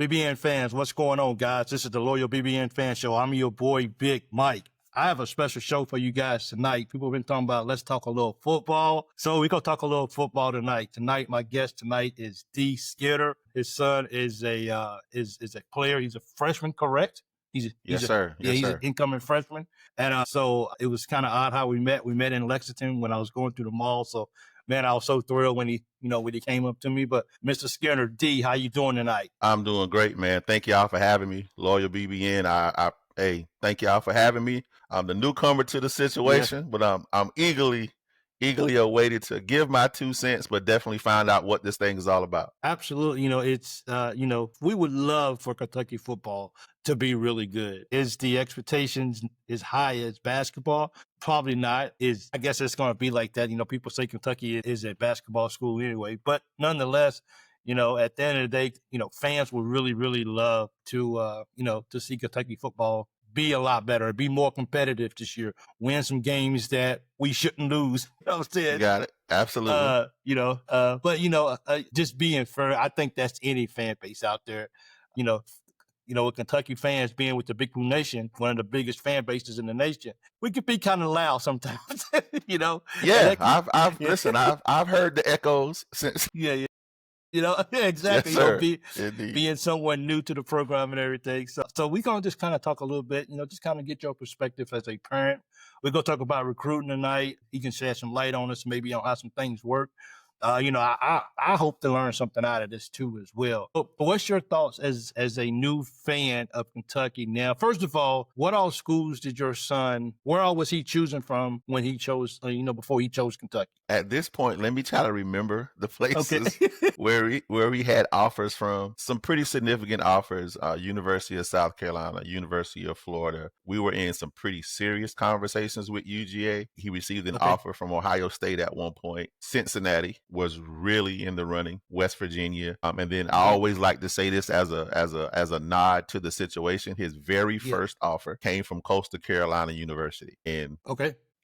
BBN fans, what's going on, guys? This is the Loyal BBN Fan Show. I'm your boy, Big Mike. I have a special show for you guys tonight. People have been talking about let's talk a little football. So we're going to talk a little football tonight. Tonight, my guest tonight is Dee Skinner. His son is a player. He's a freshman, correct? Yes, sir. He's an incoming freshman. And so it was kind of odd how we met. We met in Lexington when I was going through the mall. So man, I was so thrilled when he came up to me. But Mr. Skinner, D, how you doing tonight? I'm doing great, man. Thank y'all for having me. Loyal BBN. Hey, thank y'all for having me. I'm the newcomer to the situation, but I'm eagerly awaited to give my 2 cents, but definitely find out what this thing is all about. Absolutely. We would love for Kentucky football to be really good. Is the expectations as high as basketball? Probably not. I guess it's going to be like that. People say Kentucky is a basketball school anyway, but nonetheless, at the end of the day, fans would really, really love to see Kentucky football be a lot better, be more competitive this year, win some games that we shouldn't lose. You know what I'm saying? You got it. Absolutely. Just being fair, I think that's any fan base out there. With Kentucky fans being with the Big Blue Nation, one of the biggest fan bases in the nation, we could be kind of loud sometimes. Yeah, listen. I've heard the echoes since. Yeah. Exactly. Yes, being someone new to the program and everything. So we're going to just kind of talk a little bit, just kind of get your perspective as a parent. We're going to talk about recruiting tonight. You can shed some light on us, maybe on how some things work. I hope to learn something out of this too as well. But what's your thoughts as a new fan of Kentucky now? First of all, what all schools did your son, where all was he choosing from when he chose, before he chose Kentucky? At this point, let me try to remember the places where we had offers from. Some pretty significant offers, University of South Carolina, University of Florida. We were in some pretty serious conversations with UGA. He received an offer from Ohio State at one point. Cincinnati was really in the running, West Virginia. And then I always like to say this as a nod to the situation. His very first offer came from Coastal Carolina University. And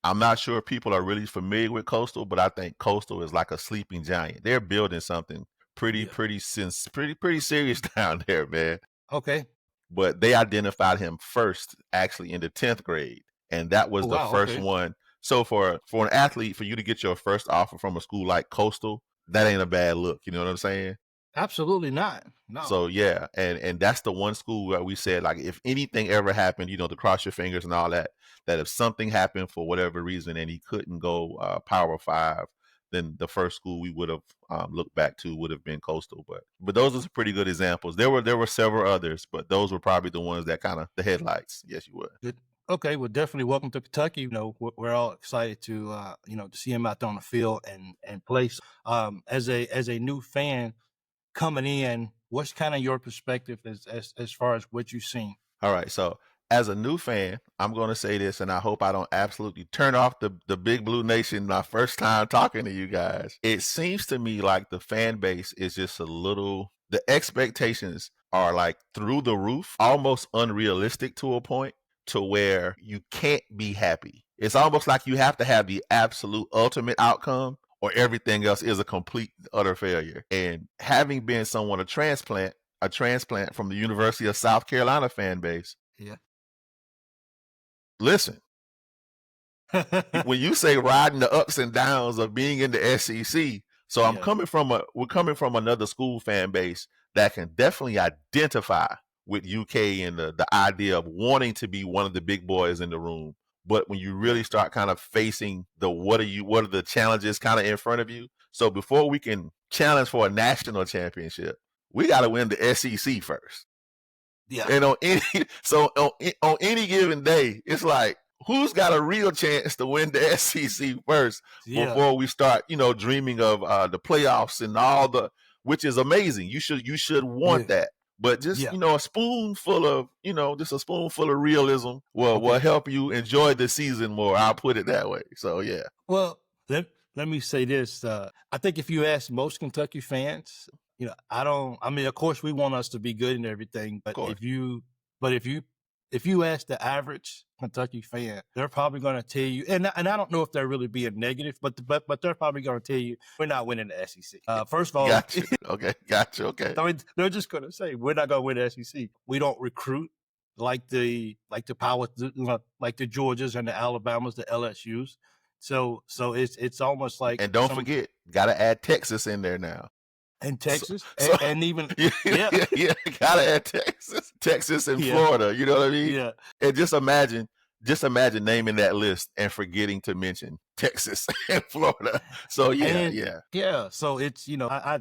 I'm not sure if people are really familiar with Coastal, but I think Coastal is like a sleeping giant. They're building something pretty serious down there, man. Okay. But they identified him first, actually in the 10th grade, and that was the first one. So for an athlete, for you to get your first offer from a school like Coastal, that ain't a bad look. You know what I'm saying? Absolutely not. No. So yeah, and that's the one school where we said, like, if anything ever happened, to cross your fingers and all that if something happened for whatever reason and he couldn't go Power 5, then the first school we would have looked back to would have been Coastal. But those are some pretty good examples. There were several others, but those were probably the ones that kind of the headlights. Yes, you would. Good. Okay, well, definitely welcome to Kentucky. We're all excited to to see him out there on the field and play. As a new fan coming in, what's kind of your perspective as far as what you've seen? All right, so as a new fan, I'm going to say this, and I hope I don't absolutely turn off the Big Blue Nation my first time talking to you guys. It seems to me like the fan base is just the expectations are like through the roof, almost unrealistic to a point to where you can't be happy. It's almost like you have to have the absolute ultimate outcome or everything else is a complete, utter failure. And having been a transplant from the University of South Carolina fan base. Yeah. Listen, when you say riding the ups and downs of being in the SEC, so we're coming from another school fan base that can definitely identify with UK and the idea of wanting to be one of the big boys in the room. But when you really start kind of facing what are the challenges kind of in front of you? So before we can challenge for a national championship, we got to win the SEC first. Yeah. And on any given day, it's like, who's got a real chance to win the SEC first before we start, dreaming of the playoffs and which is amazing. You should want that. But just, a spoonful of realism will help you enjoy the season more. I'll put it that way. So, yeah. Well, let me say this. I think if you ask most Kentucky fans, of course we want us to be good and everything, but if you if you ask the average Kentucky fan, they're probably going to tell you, and I don't know if they're really being negative, but they're probably going to tell you we're not winning the SEC. First of all, Gotcha. Okay. Gotcha. Okay. I mean, they're just going to say we're not going to win the SEC. We don't recruit like the power, like the Georgias and the Alabamas, the LSUs. So it's almost like, and don't forget, gotta add Texas in there now. And Texas, so, and even yeah, gotta add Texas and Florida. You know what I mean? Yeah. And just imagine naming that list and forgetting to mention Texas and Florida. So yeah. So it's I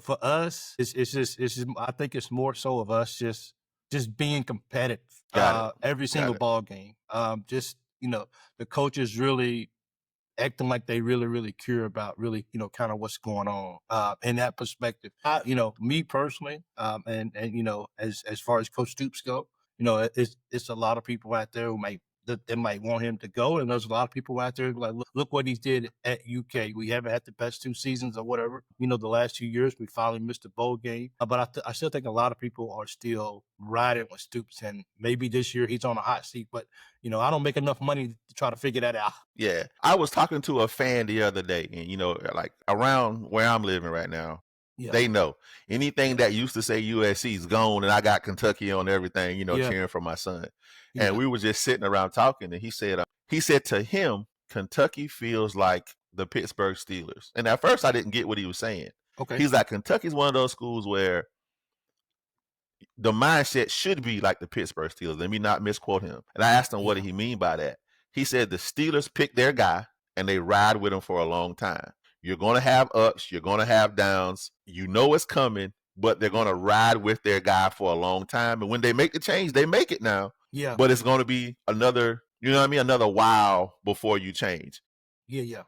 for us, it's just I think it's more so of us just being competitive every single ball game. Just the coaches really acting like they really, really care about really, kind of what's going on in that perspective. Me personally, and as far as Coach Stoops go, it's a lot of people out there who they might want him to go, and there's a lot of people out there who like, look what he did at UK. We haven't had the best 2 seasons or whatever. The last 2 years we finally missed a bowl game, but I still think a lot of people are still riding with Stoops, and maybe this year he's on a hot seat. But I don't make enough money to try to figure that out. Yeah, I was talking to a fan the other day, and like around where I'm living right now. Yeah. They know anything that used to say USC is gone, and I got Kentucky on everything, cheering for my son. And we were just sitting around talking, and he said to him, Kentucky feels like the Pittsburgh Steelers. And at first I didn't get what he was saying. Okay. He's like, Kentucky's one of those schools where the mindset should be like the Pittsburgh Steelers. Let me not misquote him. And I asked him, what did he mean by that? He said the Steelers pick their guy and they ride with him for a long time. You're going to have ups. You're going to have downs. You know it's coming, but they're going to ride with their guy for a long time. And when they make the change, they make it now. Yeah. But it's going to be another, another while before you change. Yeah.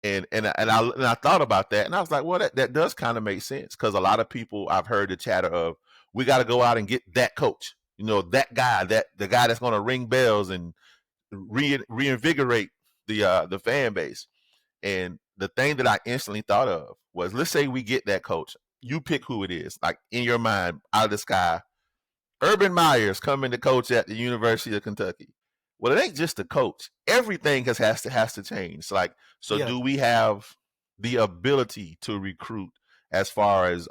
And I thought about that, and I was like, well, that does kind of make sense, because a lot of people, I've heard the chatter of, we got to go out and get that coach, that guy, the guy that's going to ring bells and reinvigorate the fan base. And the thing that I instantly thought of was, let's say we get that coach. You pick who it is, like in your mind, out of the sky. Urban Meyer's coming to coach at the University of Kentucky. Well, it ain't just the coach. Everything has to change. Do we have the ability to recruit as far as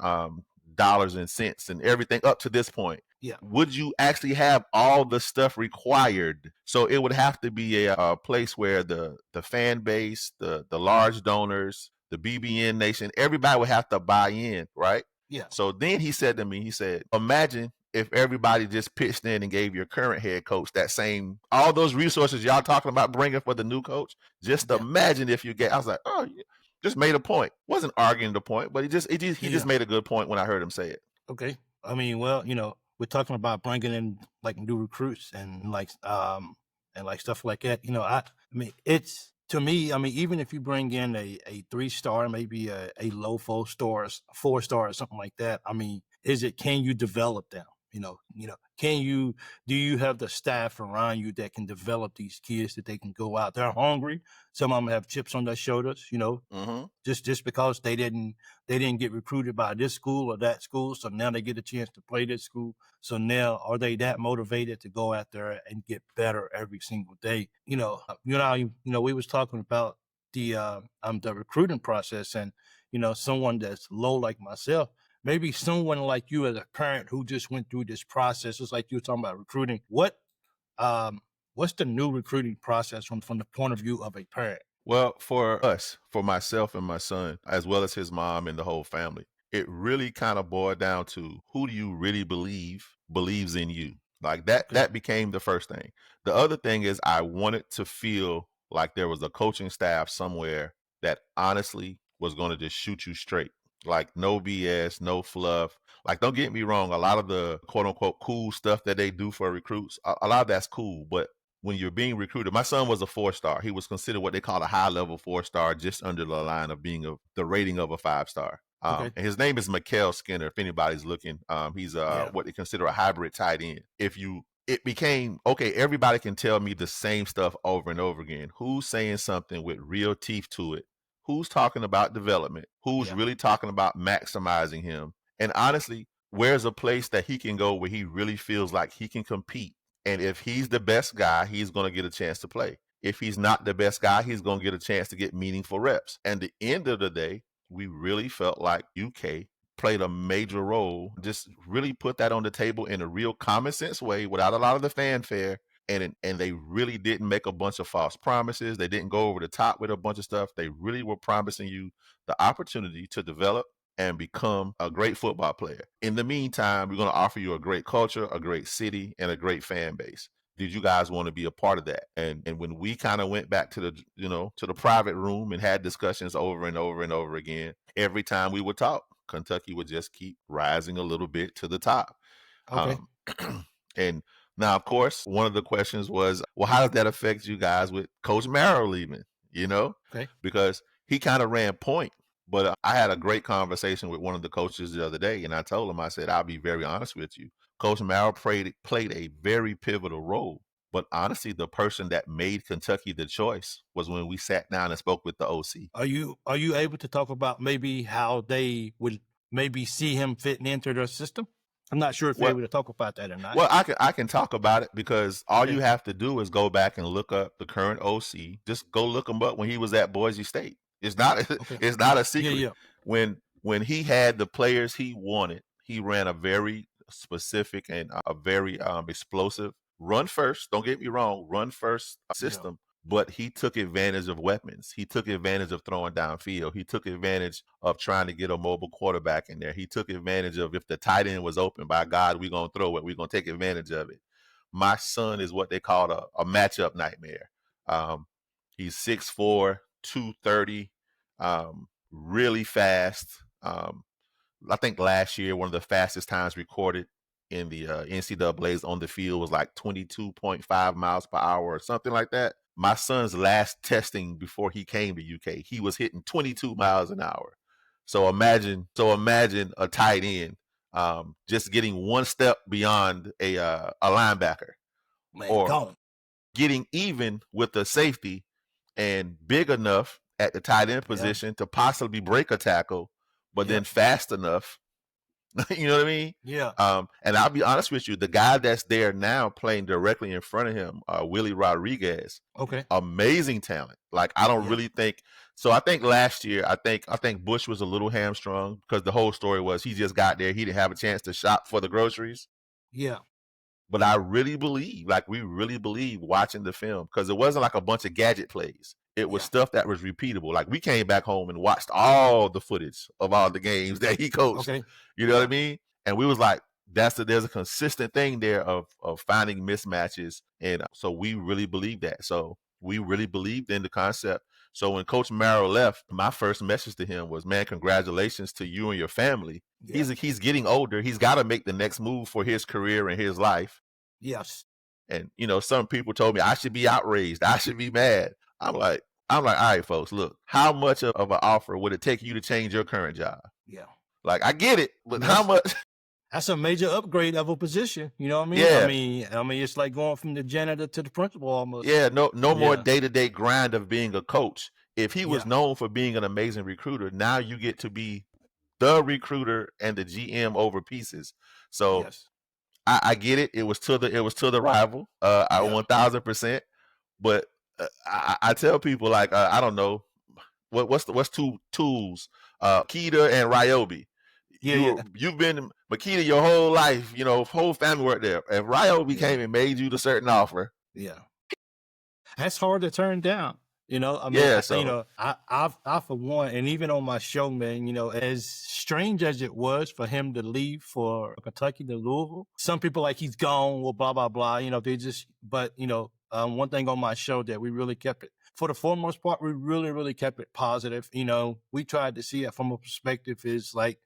dollars and cents and everything up to this point? Yeah. Would you actually have all the stuff required? So it would have to be a place where the fan base, the large donors, the BBN Nation, everybody would have to buy in, right? Yeah. So then he said to me, imagine if everybody just pitched in and gave your current head coach all those resources y'all talking about bringing for the new coach. Just imagine if you I was like, oh, you just made a point. Wasn't arguing the point, but he just made a good point when I heard him say it. Okay. I mean, well, we're talking about bringing in like new recruits and like stuff like that. It's, to me, even if you bring in a 3-star, maybe a low 4-star or something like that, can you develop them? Do you have the staff around you that can develop these kids, that they can go out? They're hungry. Some of them have chips on their shoulders, just because they didn't get recruited by this school or that school. So now they get a chance to play this school. So now are they that motivated to go out there and get better every single day? We was talking about the recruiting process, and, someone that's low like myself, maybe someone like you as a parent who just went through this process, just like you were talking about recruiting. What's the new recruiting process from the point of view of a parent? Well, for us, for myself and my son, as well as his mom and the whole family, it really kind of boiled down to, who do you really believes in you? Like that became the first thing. The other thing is, I wanted to feel like there was a coaching staff somewhere that honestly was going to just shoot you straight. Like no BS, no fluff. Like, don't get me wrong, a lot of the quote unquote cool stuff that they do for recruits, a lot of that's cool. But when you're being recruited, my son was a 4-star. He was considered what they call a high level 4-star, just under the line of being the rating of a 5-star. And his name is Mike and Dee Skinner, if anybody's looking. He's what they consider a hybrid tight end. It became, okay, everybody can tell me the same stuff over and over again. Who's saying something with real teeth to it? Who's talking about development? Who's really talking about maximizing him? And honestly, where's a place that he can go where he really feels like he can compete And if he's the best guy, he's going to get a chance to play. If he's not the best guy, he's going to get a chance to get meaningful reps. And at the end of the day, we really felt like UK played a major role, just really put that on the table in a real common sense way without a lot of the fanfare. And they really didn't make a bunch of false promises. They didn't go over the top with a bunch of stuff. They really were promising you the opportunity to develop and become a great football player. In the meantime, we're going to offer you a great culture, a great city, and a great fan base. Did you guys want to be a part of that? And when we kind of went back to the private room and had discussions over and over and over again, every time we would talk, Kentucky would just keep rising a little bit to the top. Okay. And now, of course, one of the questions was, well, how does that affect you guys with Coach Marrow leaving? Okay. Because he kind of ran point. But I had a great conversation with one of the coaches the other day, and I told him, I said, I'll be very honest with you. Coach Marrow played a very pivotal role. But honestly, the person that made Kentucky the choice was when we sat down and spoke with the OC. Are you able to talk about maybe how they would maybe see him fitting into their system? I'm not sure if you're able to talk about that or not. Well, I can talk about it because all you have to do is go back and look up the current OC. Just go look him up when he was at Boise State. It's not it's not a secret. Yeah. When he had the players he wanted, he ran a very specific and a very explosive run first. Don't get me wrong, run first system. Yeah. But he took advantage of weapons. He took advantage of throwing downfield. He took advantage of trying to get a mobile quarterback in there. He took advantage of, if the tight end was open, by God, we're going to throw it. We're going to take advantage of it. My son is what they call a matchup nightmare. He's 6'4", 230, really fast. I think last year, one of the fastest times recorded in the NCAAs on the field was like 22.5 miles per hour or something like that. My son's last testing before he came to UK, he was hitting 22 miles an hour. So imagine a tight end just getting one step beyond a linebacker, or getting even with the safety and big enough at the tight end position to possibly break a tackle, but then fast enough. You know what I mean? Yeah. And I'll be honest with you, the guy that's there now playing directly in front of him, Willie Rodriguez. Okay. Amazing talent. Like, I don't really think so. I think last year, I think Bush was a little hamstrung because the whole story was he just got there. He didn't have a chance to shop for the groceries. Yeah. But I really believe, we really believe watching the film, because it wasn't like a bunch of gadget plays. It was stuff that was repeatable. Like, we came back home and watched all the footage of all the games that he coached. Okay. You know what I mean? And we was like, there's a consistent thing there of finding mismatches. And so we really believe that. So we really believed in the concept. So when Coach Marrow left, my first message to him was, man, congratulations to you and your family. Yeah. He's getting older. He's got to make the next move for his career and his life. Yes. And, some people told me I should be outraged. I should be mad. I'm like, all right, folks, look, how much of an offer would it take you to change your current job? Yeah. Like, I get it, but how much? That's a major upgrade of a position. You know what I mean? Yeah. I mean, it's like going from the janitor to the principal almost. Yeah, no more day-to-day grind of being a coach. If he was known for being an amazing recruiter, now you get to be the recruiter and the GM over pieces. So I get it. It was to the rival. 1000%. But I tell people, like, I don't know what's two tools, Keita and Ryobi. You've been Makita your whole life, whole family worked there. If Ryobi came and made you the certain offer, that's hard to turn down. I for one, and even on my show, man, as strange as it was for him to leave for Kentucky to Louisville, some people like he's gone, well, blah blah blah. One thing on my show that we really kept it, for the foremost part, we really, really kept it positive. We tried to see it from a perspective is like,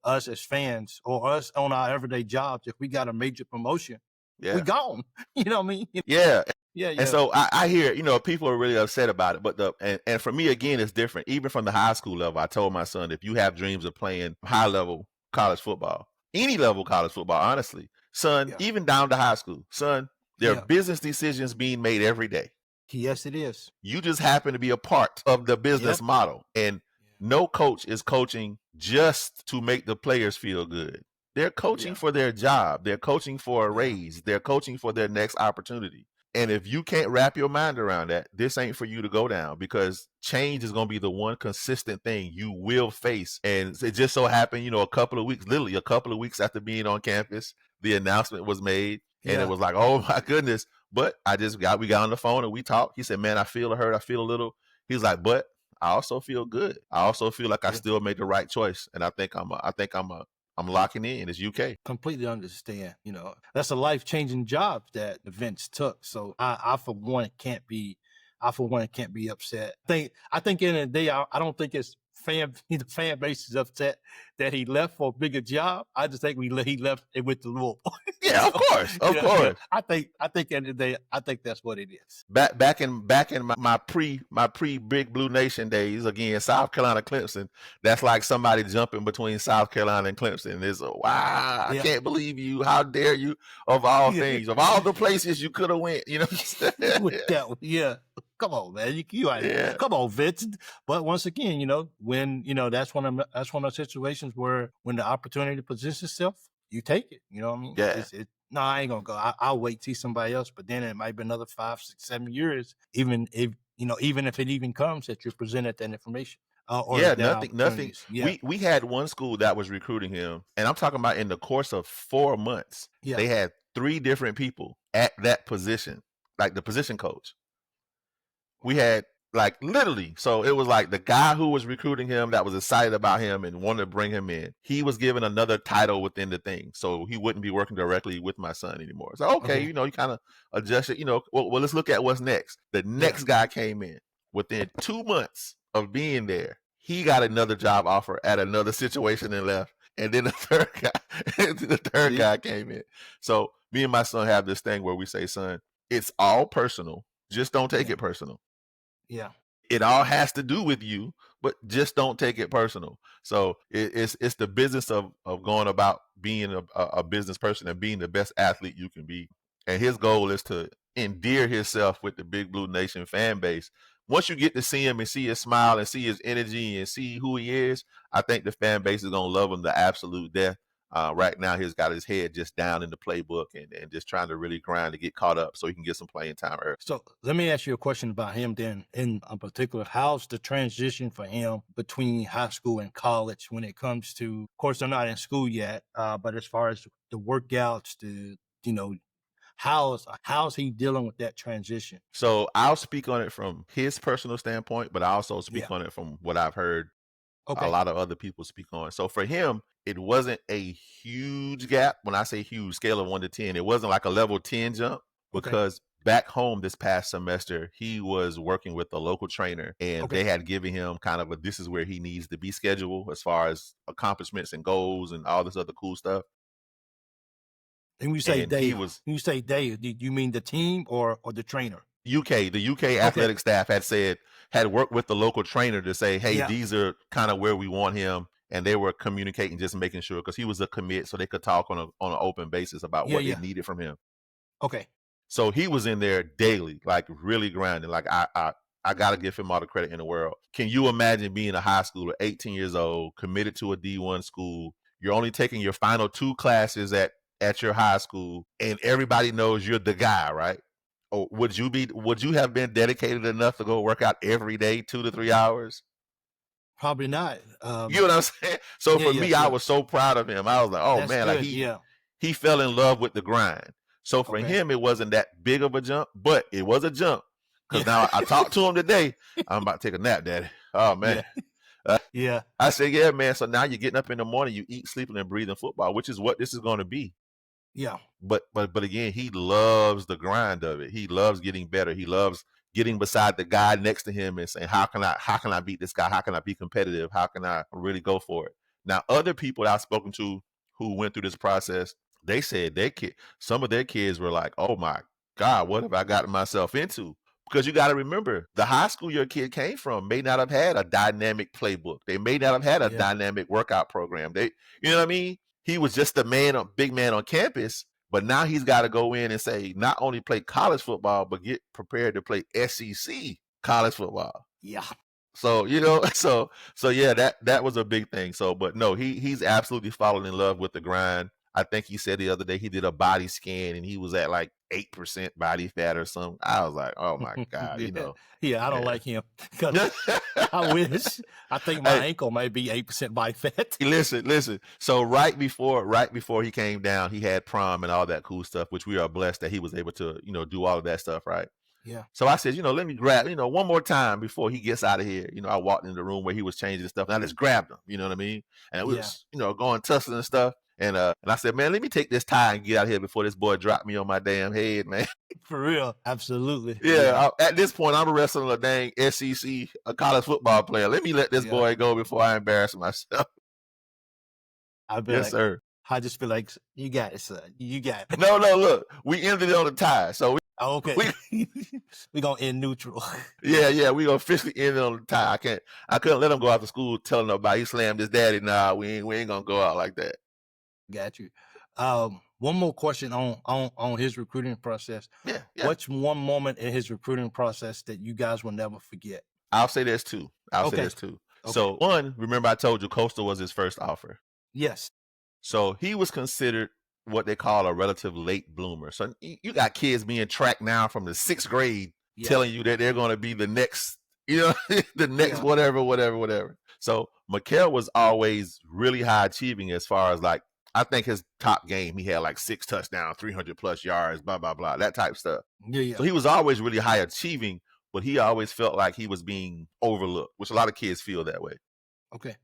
us as fans or us on our everyday jobs, if we got a major promotion, we gone. You know what I mean? Yeah. And so I hear, people are really upset about it. But and for me, again, it's different. Even from the high school level, I told my son, if you have dreams of playing high level college football, any level college football, honestly, son, even down to high school, son, there are business decisions being made every day. Yes, it is. You just happen to be a part of the business model. And no coach is coaching just to make the players feel good. They're coaching for their job. They're coaching for a raise. They're coaching for their next opportunity. And if you can't wrap your mind around that, this ain't for you to go down, because change is going to be the one consistent thing you will face. And it just so happened, literally a couple of weeks after being on campus, the announcement was made, and it was like, oh my goodness. But we got on the phone and we talked. He said, man, I feel hurt. I feel a little. He's like, but I also feel good. I also feel like I still made the right choice. And I think I'm locking in. It's UK. Completely understand. That's a life-changing job that Vince took. So I for one can't be upset. I think in the day, I don't think the fan base is upset that he left for a bigger job. I just think he left it with the Louisville. Yeah, of course. I think in the day, I think that's what it is. Back in my pre Big Blue Nation days, again, South Carolina, Clemson. That's like somebody jumping between South Carolina and Clemson. It's wow, I can't believe you. How dare you? Of all things, of all the places you could have went, With that, yeah. Come on, man. Come on, Vince. But once again, when that's one of the situations where when the opportunity presents itself, you take it. You know what I mean? Yeah. No, I ain't gonna go. I'll wait to see somebody else. But then it might be another 5, 6, 7 years, even if it even comes that you're presented that information. Nothing. Yeah. We had one school that was recruiting him, and I'm talking about in the course of 4 months, they had 3 different people at that position, like the position coach. We had literally, so it was like the guy who was recruiting him that was excited about him and wanted to bring him in. He was given another title within the thing, so he wouldn't be working directly with my son anymore. So okay, you kind of adjust it. Well, let's look at what's next. The next guy came in within 2 months of being there. He got another job offer at another situation and left. And then the third guy came in. So me and my son have this thing where we say, son, it's all personal. Just don't take it personal. Yeah. It all has to do with you, but just don't take it personal. So it's the business of going about being a business person and being the best athlete you can be. And his goal is to endear himself with the Big Blue Nation fan base. Once you get to see him and see his smile and see his energy and see who he is, I think the fan base is going to love him to absolute death. Right now, he's got his head just down in the playbook and just trying to really grind to get caught up so he can get some playing time early. So let me ask you a question about him then in particular. How's the transition for him between high school and college when it comes to, of course, they're not in school yet, but as far as the workouts, how's he dealing with that transition? So I'll speak on it from his personal standpoint, but I also speak on it from what I've heard a lot of other people speak on. So for him, it wasn't a huge gap. When I say huge, scale of 1 to 10, it wasn't like a level 10 jump, because back home this past semester, he was working with a local trainer, and they had given him kind of this is where he needs to be scheduled as far as accomplishments and goals and all this other cool stuff. And when you say Dave, do you mean the team or the trainer? The UK athletic staff had worked with the local trainer to say, hey, these are kind of where we want him. And they were communicating, just making sure, because he was a commit, so they could talk on an open basis about what they needed from him. Okay. So he was in there daily, like really grinding. Like I got to give him all the credit in the world. Can you imagine being a high schooler, 18 years old, committed to a D1 school? You're only taking your final 2 classes at your high school, and everybody knows you're the guy, right? Or would you have been dedicated enough to go work out every day 2 to 3 hours? Probably not. You know what I'm saying? So for me, I was so proud of him. I was like, oh, that's man, good. Like he fell in love with the grind. So for him, it wasn't that big of a jump, but it was a jump. Because now I talked to him today. I'm about to take a nap, Daddy. Oh, man. I said, yeah, man. So now you're getting up in the morning, you eat, sleeping, and breathing football, which is what this is going to be. Yeah. But again, he loves the grind of it. He loves getting better. He loves getting beside the guy next to him and saying, how can I beat this guy? How can I be competitive? How can I really go for it? Now, other people that I've spoken to who went through this process, they said some of their kids were like, oh my God, what have I gotten myself into? Because you got to remember, the high school your kid came from may not have had a dynamic playbook. They may not have had a dynamic workout program. You know what I mean? He was just a big man on campus. But now he's got to go in and say, not only play college football, but get prepared to play SEC college football. Yeah. So so yeah, that was a big thing. So, but no, he's absolutely fallen in love with the grind. I think he said the other day he did a body scan and he was at like 8% body fat or something. I was like, oh my God, Yeah, I don't yeah. like him because I wish. I think my Hey, ankle might be 8% body fat. listen. So right before he came down, he had prom and all that cool stuff, which we are blessed that he was able to, do all of that stuff, right? Yeah, So I said, let me grab, one more time before he gets out of here. I walked in the room where he was changing stuff and I just grabbed him, you know what I mean? And we yeah, was, going tussling and stuff. And I said, man, let me take this tie and get out of here before this boy dropped me on my damn head, man. for real. Absolutely. Yeah, at this point, I'm wrestling a dang SEC, a college football player. Let me let this Yeah. boy go before I embarrass myself. I'd be Yes, like, sir. I just feel like, you got it, son. You got it. No, look, we ended it on the tie. So Oh, okay. We're going to end neutral. yeah, we gonna officially end it on the tie. I couldn't let him go out to school telling nobody he slammed his daddy. Nah, we ain't gonna go out like that. Got you. One more question on his recruiting process. Yeah. What's one moment in his recruiting process that you guys will never forget? I'll say there's two. Okay. So one, remember I told you Coastal was his first offer. Yes. So he was considered what they call a relative late bloomer. So you got kids being tracked now from the 6th grade telling you that they're going to be the next, the next whatever. So Mikhail was always really high achieving as far as like, I think his top game, he had like 6 touchdowns, 300 plus yards, blah, blah, blah, that type of stuff. Yeah. So he was always really high achieving, but he always felt like he was being overlooked, which a lot of kids feel that way. Okay.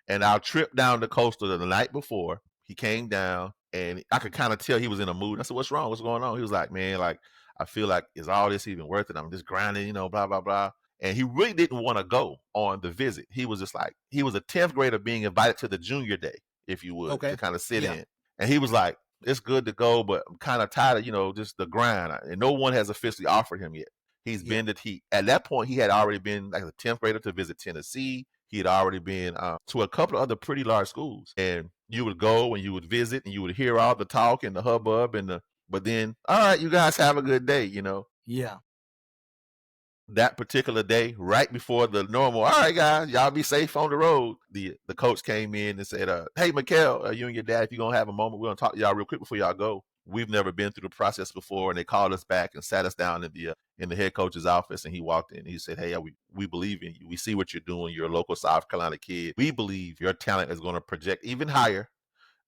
And our trip down to Coastal the night before, he came down and I could kind of tell he was in a mood. I said, what's wrong? What's going on? He was like, man, like, I feel like, is all this even worth it? I'm just grinding, blah, blah, blah. And he really didn't want to go on the visit. He was just like, he was a 10th grader being invited to the junior day, if you would, to kind of sit in. And he was like, it's good to go, but I'm kind of tired of, just the grind. And no one has officially offered him yet. He's been that at that point, he had already been like a 10th grader to visit Tennessee. He had already been to a couple of other pretty large schools. And you would go and you would visit and you would hear all the talk and the hubbub but then, all right, you guys have a good day, Yeah. That particular day, right before the normal, all right, guys, y'all be safe on the road. The coach came in and said, hey, Mikhail, you and your dad, if you're going to have a moment, we're going to talk to y'all real quick before y'all go. We've never been through the process before. And they called us back and sat us down in the head coach's office. And he walked in and he said, hey, we believe in you. We see what you're doing. You're a local South Carolina kid. We believe your talent is going to project even higher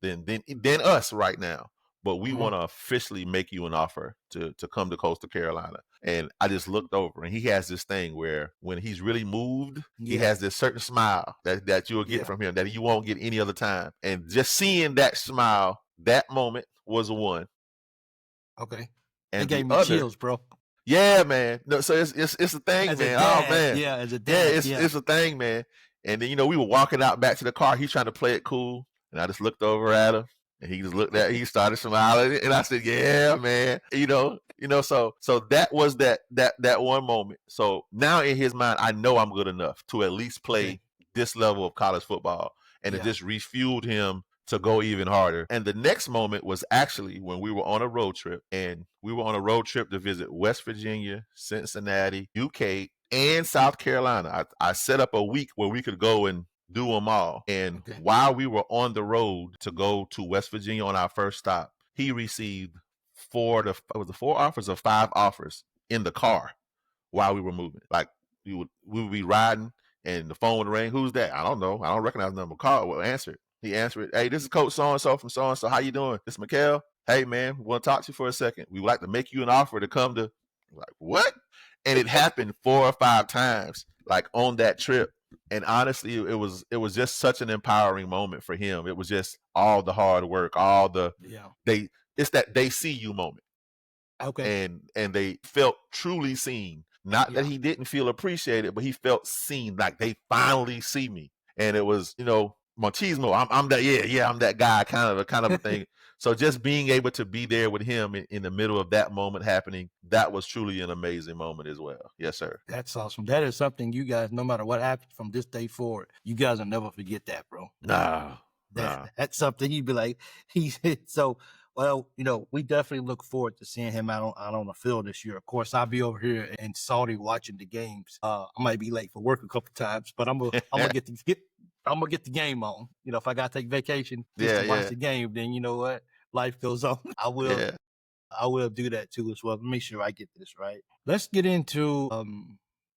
than us right now. But we want to officially make you an offer to come to Coastal Carolina. And I just looked over and he has this thing where when he's really moved, he has this certain smile that you'll get from him that you won't get any other time. And just seeing that smile, that moment was one. Okay. And it gave me chills, bro. Yeah, man. No, so it's a thing, as man. Oh man. Yeah, as a dad. Yeah, it's a thing, man. And then we were walking out back to the car. He's trying to play it cool. And I just looked over at him. And he just looked at he started smiling. And I said, yeah, man. So that was that one moment. So now in his mind, I know I'm good enough to at least play this level of college football. And it just refueled him to go even harder. And the next moment was actually when we were on a road trip. And we were on a road trip to visit West Virginia, Cincinnati, UK, and South Carolina. I set up a week where we could go and do them all. And while we were on the road to go to West Virginia on our first stop, he received 4 offers or 5 offers in the car while we were moving. Like we would be riding and the phone would ring. Who's that? I don't know. I don't recognize the number. Call. Well, answer it. He answered it. Hey, this is Coach so-and-so from so-and-so. How you doing? This is Mikhail. Hey, man, we want to talk to you for a second. We would like to make you an offer to come to. Like, what? And it happened 4 or 5 times, like on that trip. And honestly, it was just such an empowering moment for him. It was just all the hard work, all the it's that they see you moment. Okay. And they felt truly seen. Not that he didn't feel appreciated, but he felt seen, like they finally see me. And it was, machismo. I'm that I'm that guy kind of a thing. So just being able to be there with him in the middle of that moment happening, that was truly an amazing moment as well. Yes, sir. That's awesome. That is something you guys, no matter what happens from this day forward, you guys will never forget that, bro. Nah. That's something you'd be like, so Well, we definitely look forward to seeing him out on the field this year. Of course, I'll be over here in Saudi watching the games. I might be late for work a couple times, but I'm gonna I'm gonna get the game on. If I gotta take vacation just to watch the game, then you know what? Life goes on. I will do that too as well. Make sure I get this right. Let's get into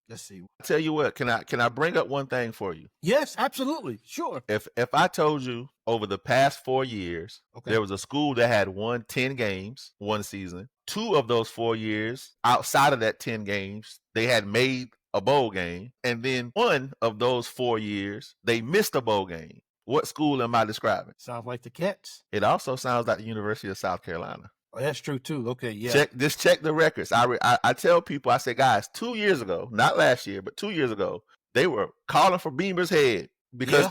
let's see. I tell you what, can I bring up one thing for you? Yes, absolutely. Sure. If I told you over the past 4 years, there was a school that had won 10 games one season, 2 of those 4 years outside of that 10 games, they had made a bowl game, and then 1 of those 4 years, they missed a bowl game. What school am I describing? Sounds like the Cats. It also sounds like the University of South Carolina. Oh, that's true too. Okay, yeah. Check the records. I tell people, I say, guys, 2 years ago, not last year, but 2 years ago, they were calling for Beamer's head because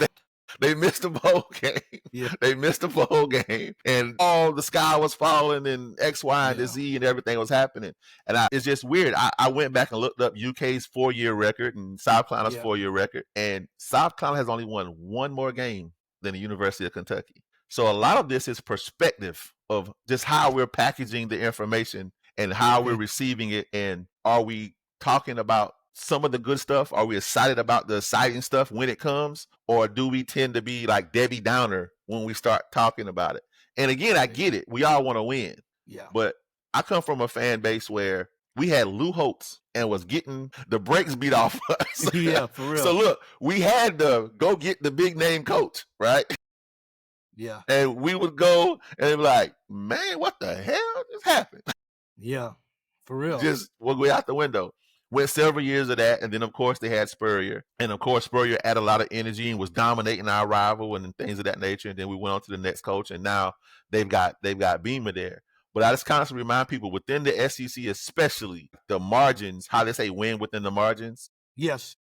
they missed a bowl game. Yeah. They missed a bowl game, and all the sky was falling, and X, Y, and Z, and everything was happening. And it's just weird. I went back and looked up UK's 4-year record and South Carolina's 4-year record, and South Carolina has only won 1 more game than the University of Kentucky. So a lot of this is perspective of just how we're packaging the information and how we're receiving it, and are we talking about some of the good stuff? Are we excited about the exciting stuff when it comes? Or do we tend to be like Debbie Downer when we start talking about it? And again, I get it. We all want to win. Yeah. But I come from a fan base where we had Lou Holtz and was getting the brakes beat off us. Yeah, for real. So look, we had to go get the big name coach, right? Yeah. And we would go and be like, man, what the hell just happened? Yeah, for real. Just we'll go out the window. Went several years of that, and then of course they had Spurrier, and of course Spurrier added a lot of energy and was dominating our rival and things of that nature. And then we went on to the next coach, and now they've got Beamer there. But I just constantly remind people within the SEC, especially the margins, how they say win within the margins. Yes.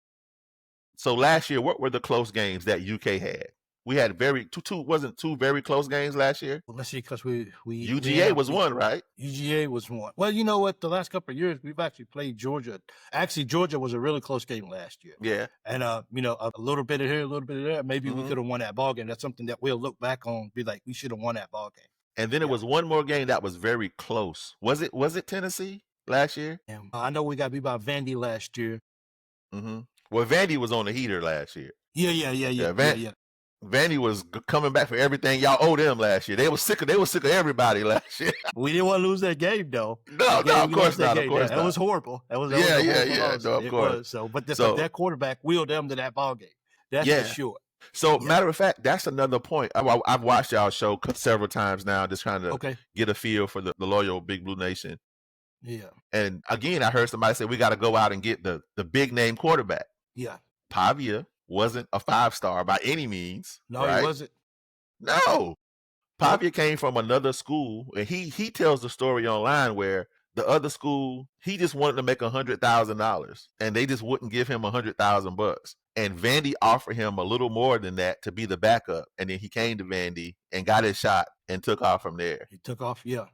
So last year, what were the close games that UK had? We had two very close games last year. Well, let's see, because we UGA was one, right? UGA was one. Well, you know what? The last couple of years, we've actually played Georgia. Actually, Georgia was a really close game last year. Yeah. And, a little bit of here, a little bit of there. Maybe we could have won that ball game. That's something that we'll look back on, be like, we should have won that ball game. And then it was one more game that was very close. Was it Tennessee last year? I know we got beat by Vandy last year. Mm-hmm. Well, Vandy was on the heater last year. Yeah. Vandy was coming back for everything y'all owed them last year. They were sick of everybody last year. We didn't want to lose that game though. No, of course not. Of course not. That was horrible. That was No, of course. So, but that quarterback wheeled them to that ball game. That's for sure. So, matter of fact, that's another point. I've watched y'all show several times now, just trying to get a feel for the loyal Big Blue Nation. Yeah. And again, I heard somebody say we got to go out and get the big name quarterback. Yeah. Pavia wasn't a 5-star by any means. No, right? He wasn't. No. Pavia came from another school, and he tells the story online where the other school, he just wanted to make $100,000, and they just wouldn't give him $100,000. And Vandy offered him a little more than that to be the backup. And then he came to Vandy and got his shot and took off from there. He took off, yeah.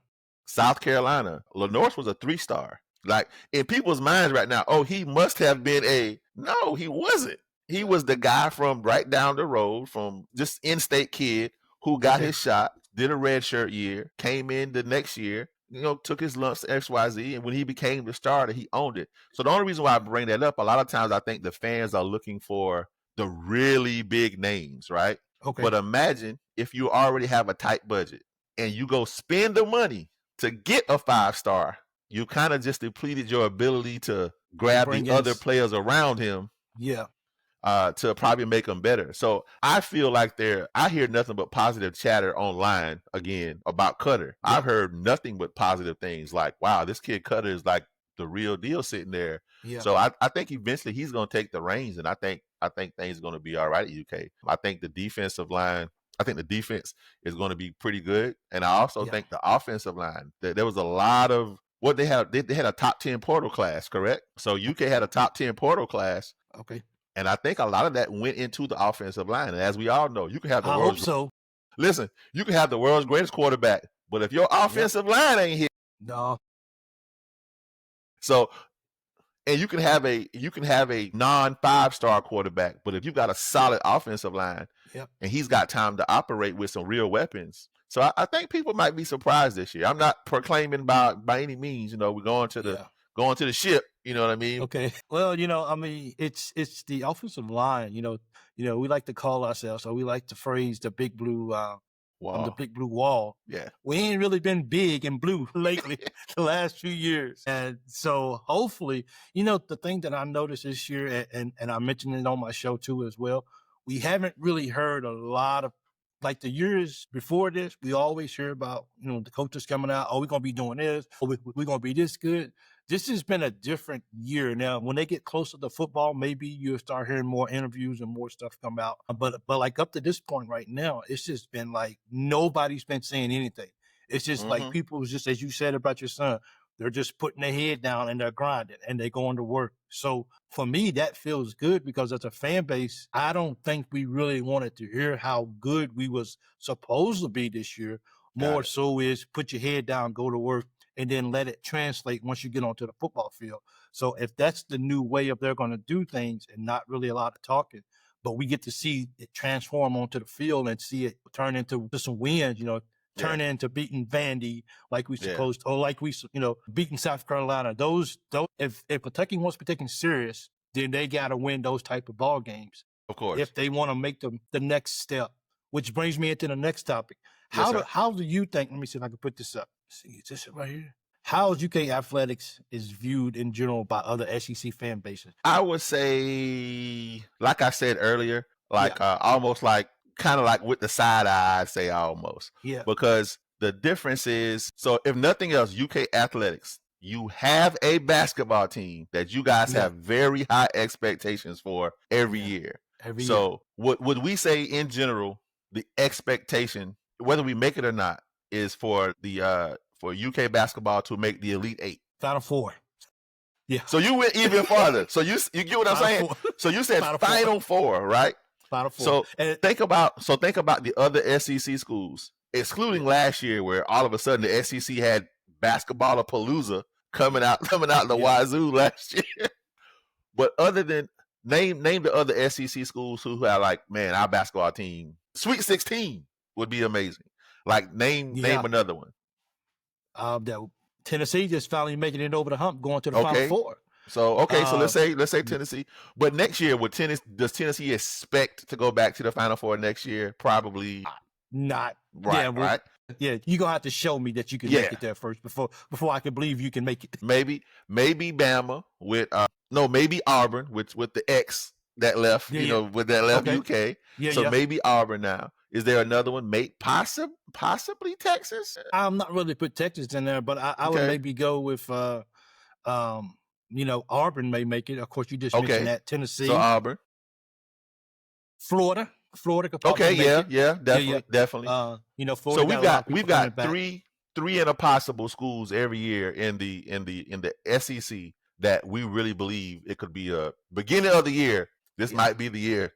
South Carolina, Lenore was a 3-star. Like in people's minds right now, oh, he must have been no, he wasn't. He was the guy from right down the road, from just in-state kid who got his shot, did a redshirt year, came in the next year, took his lumps to XYZ, and when he became the starter, he owned it. So the only reason why I bring that up, a lot of times I think the fans are looking for the really big names, right? Okay. But imagine if you already have a tight budget and you go spend the money to get a 5-star, you kind of just depleted your ability to grab the other players around him. Yeah. To probably make them better. So I feel like I hear nothing but positive chatter online again about Cutter. Yeah. I've heard nothing but positive things like, wow, this kid Cutter is like the real deal sitting there. Yeah. So I think eventually he's going to take the reins, and I think things are going to be all right at UK. I think the defense is going to be pretty good. And I also think the offensive line, there was a lot of what they had. They had a top 10 portal class, correct? So UK had a top 10 portal class. Okay. And I think a lot of that went into the offensive line. And as we all know, you can have Listen, you can have the world's greatest quarterback, but if your offensive line ain't here, no. So, and you can have a non-5-star quarterback, but if you've got a solid offensive line, and he's got time to operate with some real weapons, So I think people might be surprised this year. I'm not proclaiming by any means, we're going to the ship. You know what I mean? Okay. Well, I mean, it's the offensive line. We like to call ourselves, or we like to phrase the big blue the big blue wall. Yeah. We ain't really been big and blue lately the last few years. And so hopefully, the thing that I noticed this year, and I mentioned it on my show too as well, we haven't really heard a lot of, like the years before this, we always hear about, the coaches coming out, oh, we're going to be doing this, or we're going to be this good. This has been a different year. Now, when they get closer to football, maybe you'll start hearing more interviews and more stuff come out. But like up to this point right now, it's just been like nobody's been saying anything. It's just like people, just as you said about your son, they're just putting their head down and they're grinding and they're going to work. So for me, that feels good because as a fan base, I don't think we really wanted to hear how good we was supposed to be this year. More so is put your head down, go to work, and then let it translate once you get onto the football field. So if that's the new way of they're going to do things and not really a lot of talking, but we get to see it transform onto the field and see it turn into some wins, turn into beating Vandy like we supposed to, or like we, beating South Carolina. Those, if Kentucky wants to be taken serious, then they got to win those type of ball games. Of course. If they want to make the next step, which brings me into the next topic. How do you think, let me see if I can put this up. See, is this it right here? How UK athletics is viewed in general by other SEC fan bases? I would say, like I said earlier, almost like kind of like with the side eye, I'd say almost. Yeah. Because the difference is, so if nothing else, UK athletics, you have a basketball team that you guys have very high expectations for every year. So what would we say in general, the expectation, whether we make it or not, is for the for UK basketball to make the Elite Eight. Final Four. Yeah. So you went even farther. So you get what I'm saying? Four. So you said Final Four, right? Final Four. So think about the other SEC schools, excluding last year where all of a sudden the SEC had basketball palooza coming out the wazoo last year. But other than name the other SEC schools who are like, man, our basketball team, Sweet 16 would be amazing. Like name another one. That Tennessee just finally making it over the hump, going to the Final Four. So so let's say Tennessee. But next year, does Tennessee expect to go back to the Final Four next year? Probably not. Right, right. Yeah, you're gonna have to show me that you can make it there first before I can believe you can make it. Maybe Bama with maybe Auburn with the X that left, with that left UK. So maybe Auburn now. Is there another one? Possibly Texas? I'm not really put Texas in there, but I would maybe go with Auburn may make it. Of course, you just mentioned that. Tennessee. So Auburn. Florida could probably make it. Definitely. Florida. So we've got three and a possible schools every year in the SEC that we really believe it could be a beginning of the year. This might be the year,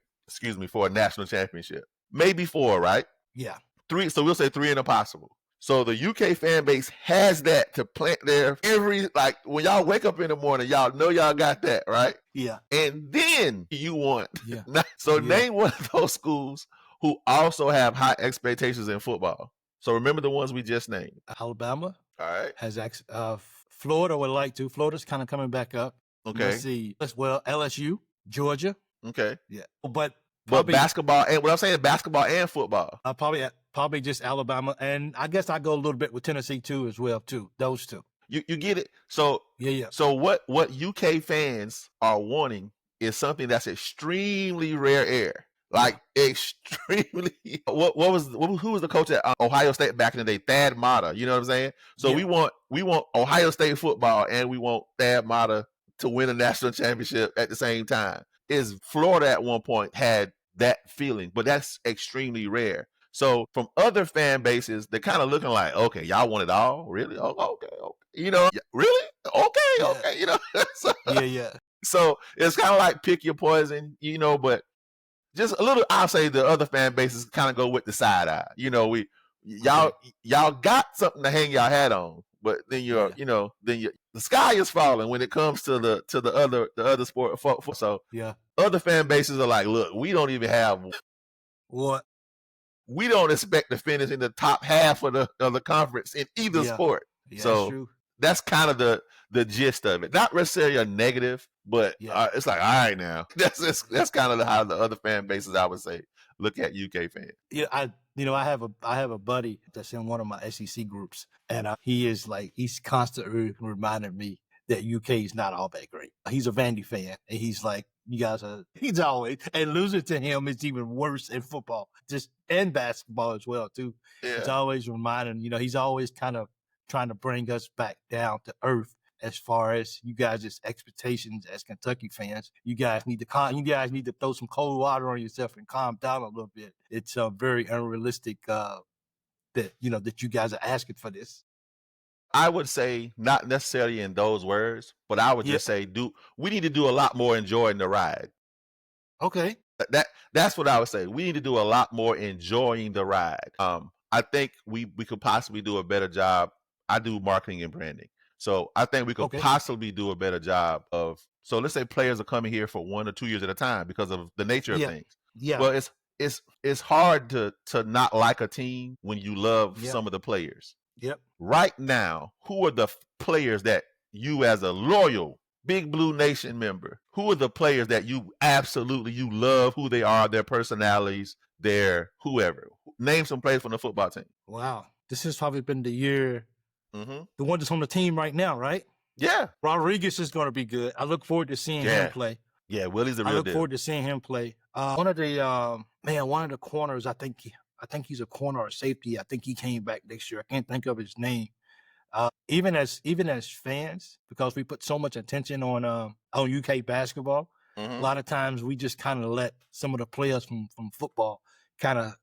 for a national championship. Maybe 4, right? Yeah. 3. So we'll say 3 and a possible. So the UK fan base has that to plant there when y'all wake up in the morning, y'all know y'all got that, right? Yeah. And then you want. Yeah. Name one of those schools who also have high expectations in football. So remember the ones we just named. Alabama. All right. Has Florida would like to. Florida's kind of coming back up. Okay. Let's see. LSU, Georgia. Okay. Yeah. But basketball and what I'm saying, basketball and football. Probably just Alabama, and I guess I go a little bit with Tennessee too as well too. Those two. You get it. So yeah. So what UK fans are wanting is something that's extremely rare air. Like extremely. Who was the coach at Ohio State back in the day? Thad Matta. You know what I'm saying? So we want Ohio State football and we want Thad Matta to win a national championship at the same time. Is Florida at one point had that feeling, but that's extremely rare. So from other fan bases, they're kind of looking like, okay, y'all want it all? Really? Oh, okay. Really? Okay. So, So it's kind of like pick your poison, but just a little, I'll say the other fan bases kind of go with the side eye. Y'all got something to hang y'all hat on, but then the sky is falling when it comes to the other sport. So other fan bases are like, look, we don't even have what we don't expect to finish in the top half of the conference in either sport. Yeah, that's So true. that's kind of the gist of it. Not necessarily a negative, but it's like, all right, now that's kind of how the other fan bases, I would say, look at UK fans. Yeah, I have a buddy that's in one of my SEC groups, and he's constantly reminding me that UK is not all that great. He's a Vandy fan, and he's like, he's always, and losing to him is even worse in football, and basketball as well too. Yeah. He's always reminding, he's always kind of trying to bring us back down to earth as far as you guys' expectations as Kentucky fans. You guys need to throw some cold water on yourself and calm down a little bit. It's very unrealistic that you guys are asking for this. I would say not necessarily in those words, but I would just say we need to do a lot more enjoying the ride. Okay. That's what I would say. We need to do a lot more enjoying the ride. I think we could possibly do a better job. I do marketing and branding. So I think we could possibly do a better job of, so let's say players are coming here for 1 or 2 years at a time because of the nature of things. Yeah. Well, it's hard to not like a team when you love some of the players. Yep. Right now, who are the players that you, as a loyal Big Blue Nation member, who are the players that you love, who they are, their personalities, their whoever? Name some players from the football team. Wow. This has probably been the year. The one that's on the team right now, right? Yeah. Rodriguez is going to be good. I look forward to seeing him play. Yeah, Willie's a real deal. I look forward to seeing him play. One of the corners, I think he's a corner or safety. I think he came back next year. I can't think of his name. Even as fans, because we put so much attention on UK basketball, a lot of times we just kind of let some of the players from football kind of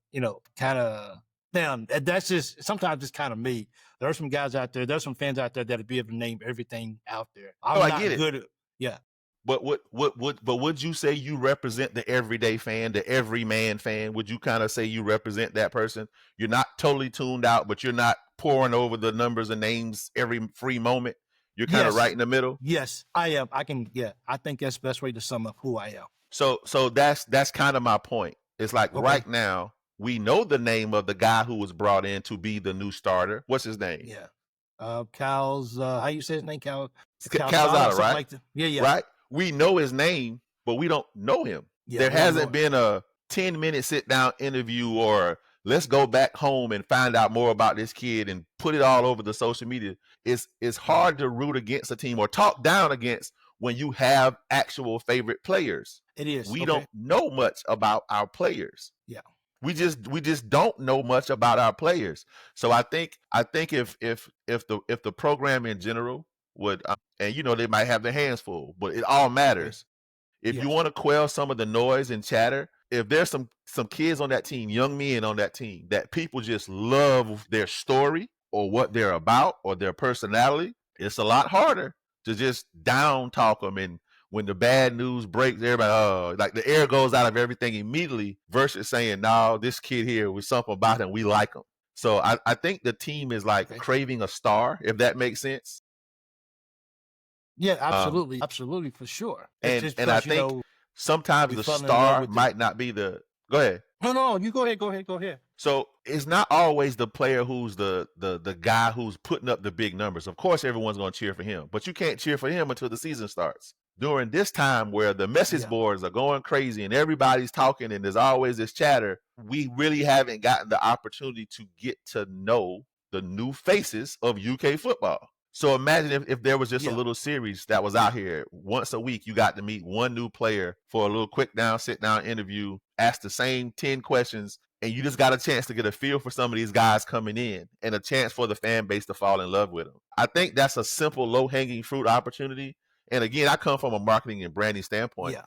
down. That's just sometimes it's kind of me. There are some guys out there. There's some fans out there that'll be able to name everything out there. I get it. Yeah. But would you say you represent the everyday fan, the everyman fan? Would you kind of say you represent that person? You're not totally tuned out, but you're not pouring over the numbers and names every free moment. You're kind of right in the middle. Yes, I am. I think that's the best way to sum up who I am. So that's kind of my point. It's like right now we know the name of the guy who was brought in to be the new starter. What's his name? Yeah. Cal's, how you say his name? Calzada, right? Like yeah. Right? We know his name, but we don't know him. Yeah, there hasn't been a 10-minute sit-down interview or let's go back home and find out more about this kid and put it all over the social media. It's hard to root against a team or talk down against when you have actual favorite players. It is. We don't know much about our players. Yeah. We just don't know much about our players. So I think if the program in general would, and they might have their hands full, but it all matters. If you want to quell some of the noise and chatter, if there's some kids on that team, young men on that team, that people just love their story or what they're about or their personality, it's a lot harder to just down talk them. And when the bad news breaks, everybody, like the air goes out of everything immediately versus saying, no, this kid here was something about him. We like him. So I think the team is like craving a star, if that makes sense. Yeah, absolutely. Absolutely, for sure. And I think sometimes the star might not be the... Go ahead. No, you go ahead. So it's not always the player who's the guy who's putting up the big numbers. Of course, everyone's going to cheer for him, but you can't cheer for him until the season starts. During this time where the message boards are going crazy and everybody's talking and there's always this chatter, we really haven't gotten the opportunity to get to know the new faces of UK football. So imagine if there was just a little series that was out here once a week. You got to meet one new player for a little quick sit down interview, ask the same 10 questions, and you just got a chance to get a feel for some of these guys coming in and a chance for the fan base to fall in love with them. I think that's a simple, low-hanging fruit opportunity. And again, I come from a marketing and branding standpoint. Yeah.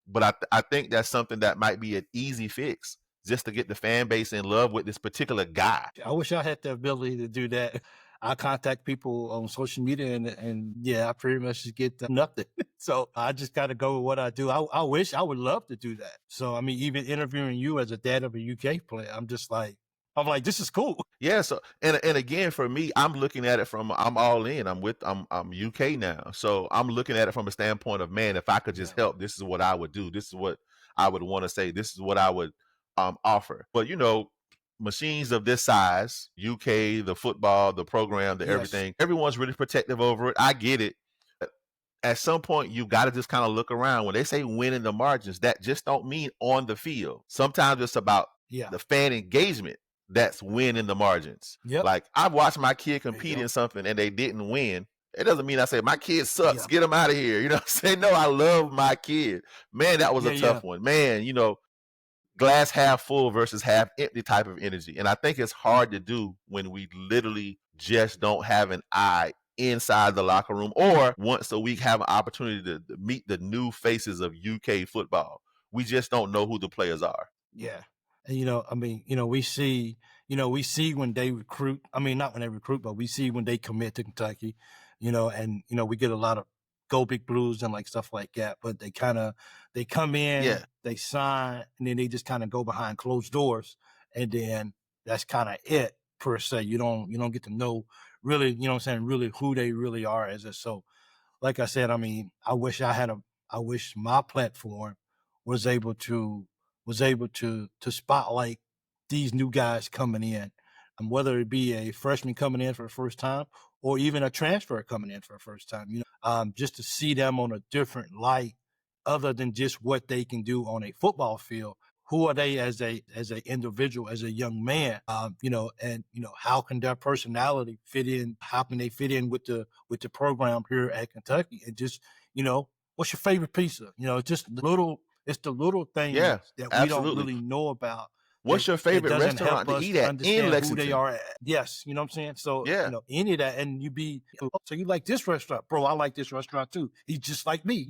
But I think that's something that might be an easy fix just to get the fan base in love with this particular guy. I wish I had the ability to do that. I contact people on social media and I pretty much just get nothing. So I just got to go with what I do. I wish I would love to do that. So, I mean, even interviewing you as a dad of a UK player, I'm like, this is cool. Yeah. So, and again, for me, I'm looking at it from, I'm all in. I'm UK now. So I'm looking at it from a standpoint of, man, if I could just help, this is what I would do. This is what I would want to say. This is what I would offer. But machines of this size, UK, the football, the program, the Yes. everything, everyone's really protective over it. I get it. At some point, you got to just kind of look around. When they say win in the margins, that just don't mean on the field. Sometimes it's about the fan engagement. That's win in the margins. Yep. Like, I've watched my kid compete in something and they didn't win. It doesn't mean I say my kid sucks. Get him out of here. You know what I'm saying? No, I love my kid. Man, that was a tough one. Man, glass half full versus half empty type of energy. And I think it's hard to do when we literally just don't have an eye inside the locker room, or once a week have an opportunity to meet the new faces of UK football. We just don't know who the players are. Yeah. And we see when they recruit, not when they recruit, but we see when they commit to Kentucky, and we get a lot of go big blues and like stuff like that, but they come in, they sign, and then they just kind of go behind closed doors, and then that's kind of it per se. You don't get to know really, really who they really are as a. So like I said, I wish my platform was able to spotlight these new guys coming in, and whether it be a freshman coming in for the first time or even a transfer coming in for the first time, just to see them on a different light, other than just what they can do on a football field. Who are they as a individual, as a young man? And how can their personality fit in? How can they fit in with the program here at Kentucky? And just, what's your favorite pizza? It's the little things that we don't really know about. What's your favorite restaurant to eat at in Lexington? Who they are at. Yes, you know what I'm saying? So, any of that, and so you like this restaurant? Bro, I like this restaurant too. He's just like me.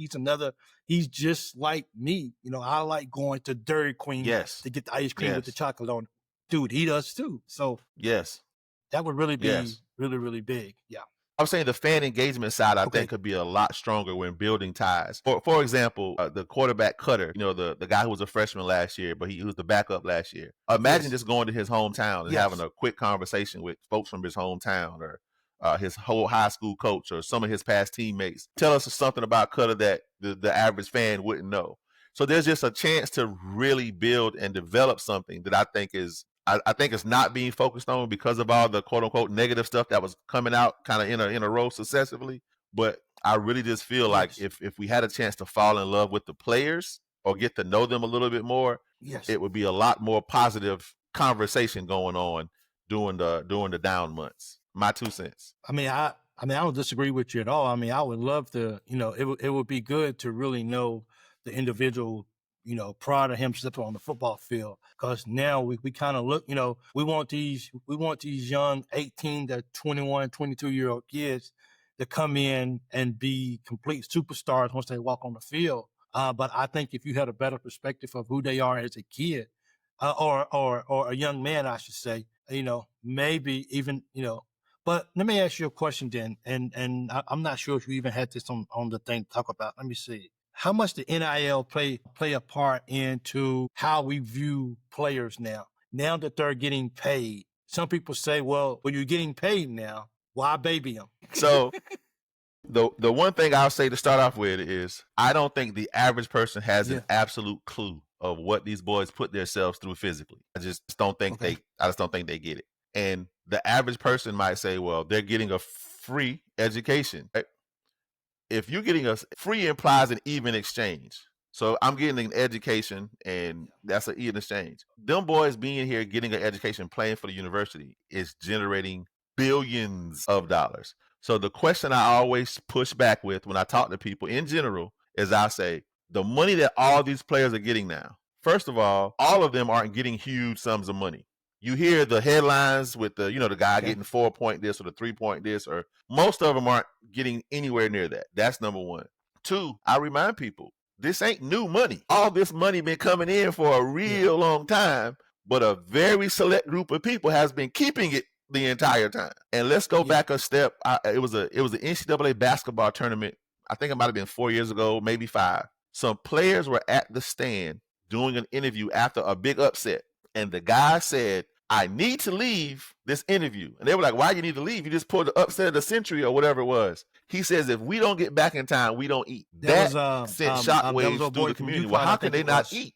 He's just like me. I like going to Dairy Queen to get the ice cream with the chocolate on it. Dude, he does too. So, that would really be really, really big. Yeah. I'm saying the fan engagement side, I think, could be a lot stronger when building ties. For example, the quarterback Cutter, the guy who was a freshman last year, but he was the backup last year. Imagine just going to his hometown and having a quick conversation with folks from his hometown, or his whole high school coach, or some of his past teammates. Tell us something about Cutter that the average fan wouldn't know. So there's just a chance to really build and develop something that I think is not being focused on because of all the quote unquote negative stuff that was coming out kind of in a row successively. But I really just feel like if we had a chance to fall in love with the players or get to know them a little bit more, it would be a lot more positive conversation going on during the down months. My 2 cents. I don't disagree with you at all. I would love to, it would be good to really know the individual, prior to him stepping on the football field. Because now we kind of look, we want these young 18 to 21, 22-year-old kids to come in and be complete superstars once they walk on the field. But I think if you had a better perspective of who they are as a kid, or a young man, I should say, maybe even, but let me ask you a question then, and I'm not sure if you even had this on the thing to talk about. Let me see. How much the NIL play a part into how we view players now that they're getting paid? Some people say, well, when you're getting paid now, why baby them? So the one thing I'll say to start off with is I don't think the average person has an absolute clue of what these boys put themselves through physically. I just don't think they get it. And the average person might say, well, they're getting a free education. If you're getting a free implies an even exchange. So I'm getting an education, and that's an even exchange. Them boys being here, getting an education, playing for the university is generating billions of dollars. So the question I always push back with when I talk to people in general is I say, the money that all these players are getting now, first of all of them aren't getting huge sums of money. You hear the headlines with the guy getting 4-point this or the 3-point this, or most of them aren't getting anywhere near that. That's number one. Two, I remind people, this ain't new money. All this money been coming in for a real long time, but a very select group of people has been keeping it the entire time. And let's go back a step. It was an NCAA basketball tournament. I think it might have been 4 years ago, maybe 5. Some players were at the stand doing an interview after a big upset. And the guy said, I need to leave this interview. And they were like, why you need to leave? You just pulled the upset of the century or whatever it was. He says, if we don't get back in time, we don't eat. That sent shockwaves through the community. Well, how can they not eat?